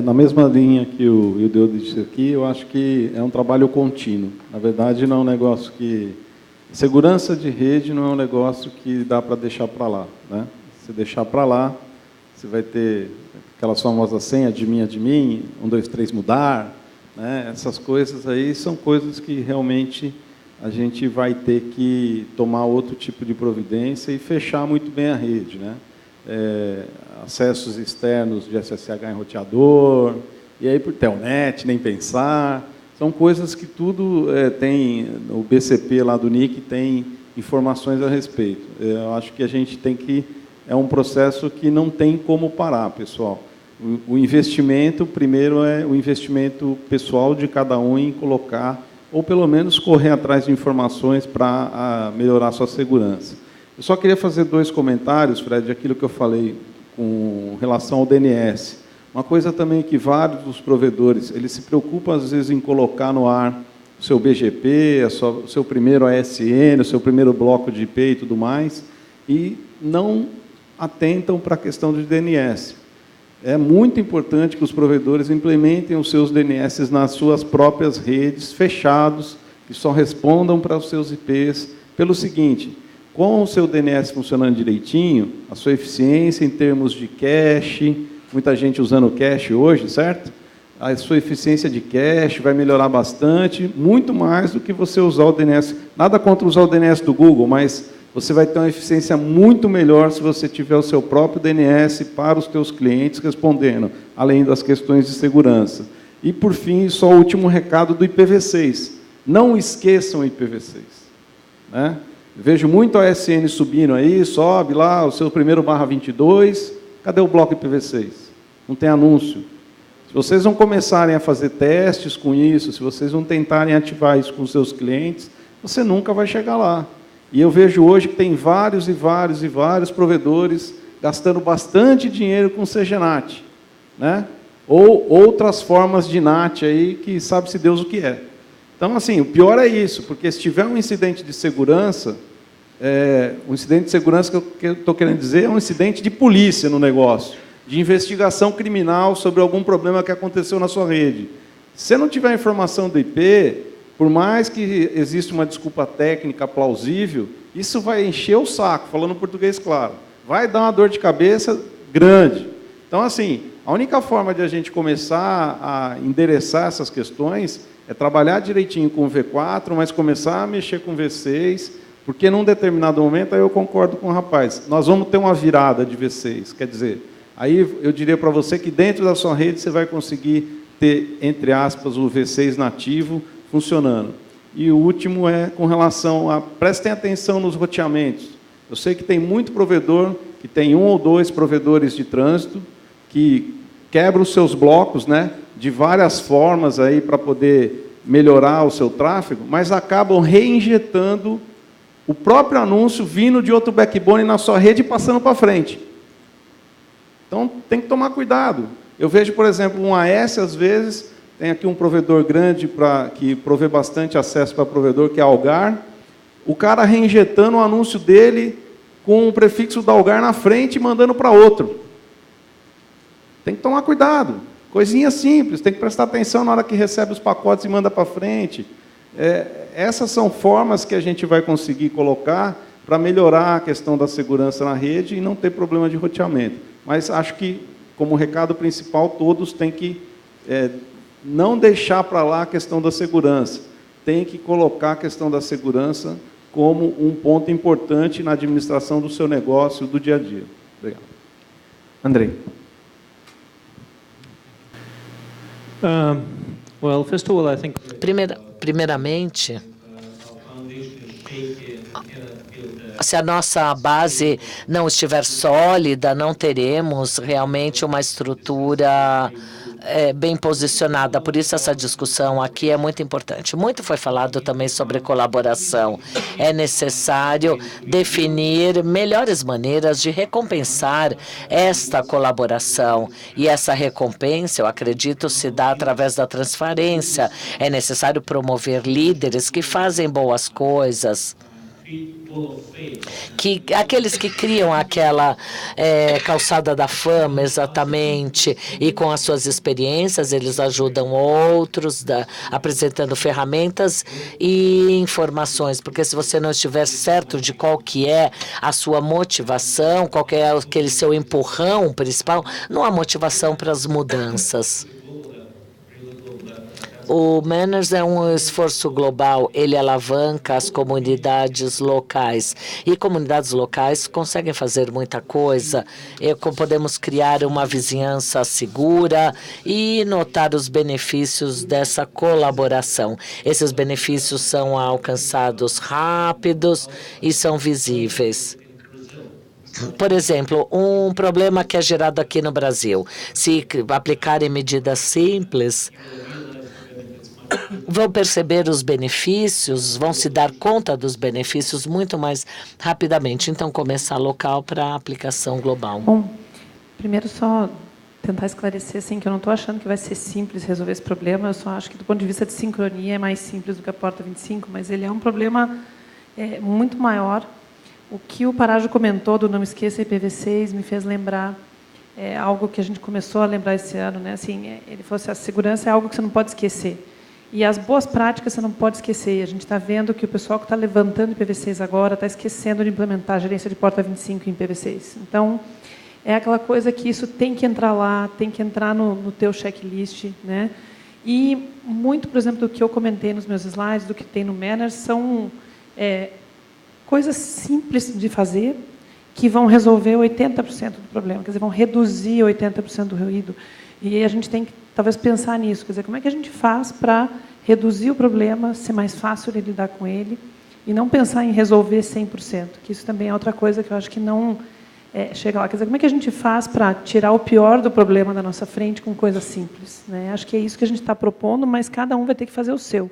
Na mesma linha que o Ildeu disse aqui, eu acho que é um trabalho contínuo. Na verdade, não é um negócio que... Segurança de rede não é um negócio que dá para deixar para lá, né? Se deixar para lá, você vai ter aquelas famosas senhas de mim, 1, 2, 3 mudar, né? Essas coisas aí são coisas que realmente a gente vai ter que tomar outro tipo de providência e fechar muito bem a rede, né? Acessos externos de SSH em roteador, e aí por telnet, nem pensar. São coisas que tudo tem, o BCP lá do NIC tem informações a respeito. Eu acho que a gente tem que... É um processo que não tem como parar, pessoal. O investimento, primeiro, é o investimento pessoal de cada um em colocar, ou pelo menos correr atrás de informações para melhorar a sua segurança. Eu só queria fazer 2 comentários, Fred, aquilo que eu falei com relação ao DNS. Uma coisa também que vários dos provedores, eles se preocupam, às vezes, em colocar no ar o seu BGP, o seu primeiro ASN, o seu primeiro bloco de IP e tudo mais, e não atentam para a questão de DNS. É muito importante que os provedores implementem os seus DNS nas suas próprias redes, fechados, que só respondam para os seus IPs, pelo seguinte: com o seu DNS funcionando direitinho, a sua eficiência em termos de cache, muita gente usando cache hoje, certo? A sua eficiência de cache vai melhorar bastante, muito mais do que você usar o DNS. Nada contra usar o DNS do Google, mas você vai ter uma eficiência muito melhor se você tiver o seu próprio DNS para os seus clientes respondendo, além das questões de segurança. E, por fim, só o último recado do IPv6. Não esqueçam o IPv6. Né? Vejo muito a ASN subindo aí, sobe lá o seu primeiro /22, cadê o bloco IPv6? Não tem anúncio. Se vocês não começarem a fazer testes com isso, se vocês não tentarem ativar isso com os seus clientes, você nunca vai chegar lá. E eu vejo hoje que tem vários provedores gastando bastante dinheiro com CGNAT, né? Ou outras formas de NAT aí que sabe-se Deus o que é. Então, assim, o pior é isso, porque se tiver um incidente de segurança, um incidente de segurança que eu estou querendo dizer é um incidente de polícia no negócio, de investigação criminal sobre algum problema que aconteceu na sua rede. Se você não tiver informação do IP, por mais que exista uma desculpa técnica plausível, isso vai encher o saco, falando português claro. Vai dar uma dor de cabeça grande. Então, assim, a única forma de a gente começar a endereçar essas questões é trabalhar direitinho com o V4, mas começar a mexer com o V6, porque num determinado momento, aí eu concordo com o rapaz, nós vamos ter uma virada de V6, quer dizer, aí eu diria para você que dentro da sua rede você vai conseguir ter, entre aspas, o V6 nativo funcionando. E o último é com relação a... Prestem atenção nos roteamentos. Eu sei que tem muito provedor, que tem 1 ou 2 provedores de trânsito, que quebram os seus blocos, né, de várias formas aí para poder melhorar o seu tráfego, mas acabam reinjetando o próprio anúncio vindo de outro backbone na sua rede e passando para frente. Então, tem que tomar cuidado. Eu vejo, por exemplo, um AS, às vezes... Tem aqui um provedor grande que provê bastante acesso para provedor, que é a Algar. O cara reinjetando o anúncio dele com o prefixo da Algar na frente e mandando para outro. Tem que tomar cuidado. Coisinha simples, tem que prestar atenção na hora que recebe os pacotes e manda para frente. Essas são formas que a gente vai conseguir colocar para melhorar a questão da segurança na rede e não ter problema de roteamento. Mas acho que, como recado principal, todos têm que... não deixar para lá a questão da segurança. Tem que colocar a questão da segurança como um ponto importante na administração do seu negócio do dia a dia. Obrigado. Andrei. Well, first of all, I think Primeiramente, se a nossa base não estiver sólida, não teremos realmente uma estrutura bem posicionada. Por isso, essa discussão aqui é muito importante. Muito foi falado também sobre colaboração. É necessário definir melhores maneiras de recompensar esta colaboração. E essa recompensa, eu acredito, se dá através da transparência. É necessário promover líderes que fazem boas coisas, aqueles que criam aquela calçada da fama, exatamente, e com as suas experiências eles ajudam outros, apresentando ferramentas e informações, porque se você não estiver certo de qual que é a sua motivação, qual que é aquele seu empurrão principal, não há motivação para as mudanças. O Manners é um esforço global, ele alavanca as comunidades locais. E comunidades locais conseguem fazer muita coisa. Podemos criar uma vizinhança segura e notar os benefícios dessa colaboração. Esses benefícios são alcançados rápidos e são visíveis. Por exemplo, um problema que é gerado aqui no Brasil, se aplicarem medidas simples, vão perceber os benefícios, vão se dar conta dos benefícios muito mais rapidamente. Então, começar local para aplicação global. Bom, primeiro só tentar esclarecer assim, que eu não estou achando que vai ser simples resolver esse problema, eu só acho que do ponto de vista de sincronia é mais simples do que a Porta 25, mas ele é um problema muito maior. O que o Parágio comentou do Não Esqueça IPv6 me fez lembrar algo que a gente começou a lembrar esse ano, né? Assim, ele falou assim, a segurança é algo que você não pode esquecer. E as boas práticas você não pode esquecer. A gente está vendo que o pessoal que está levantando IPv6 agora está esquecendo de implementar a gerência de porta 25 em IPv6. Então, é aquela coisa que isso tem que entrar lá, tem que entrar no teu checklist, né? E muito, por exemplo, do que eu comentei nos meus slides, do que tem no Manners, são coisas simples de fazer que vão resolver 80% do problema, quer dizer, vão reduzir 80% do ruído. E aí a gente tem que, talvez, pensar nisso, quer dizer, como é que a gente faz para reduzir o problema, ser mais fácil de lidar com ele, e não pensar em resolver 100%, que isso também é outra coisa que eu acho que não chega lá. Quer dizer, como é que a gente faz para tirar o pior do problema da nossa frente com coisas simples, né? Acho que é isso que a gente está propondo, mas cada um vai ter que fazer o seu,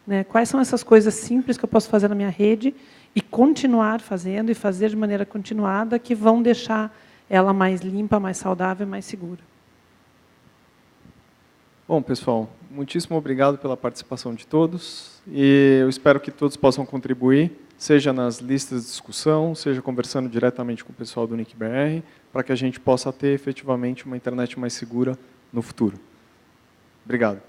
né? Quais são essas coisas simples que eu posso fazer na minha rede e continuar fazendo, e fazer de maneira continuada, que vão deixar ela mais limpa, mais saudável e mais segura. Bom, pessoal, muitíssimo obrigado pela participação de todos, e eu espero que todos possam contribuir, seja nas listas de discussão, seja conversando diretamente com o pessoal do NIC-BR, para que a gente possa ter efetivamente uma internet mais segura no futuro. Obrigado.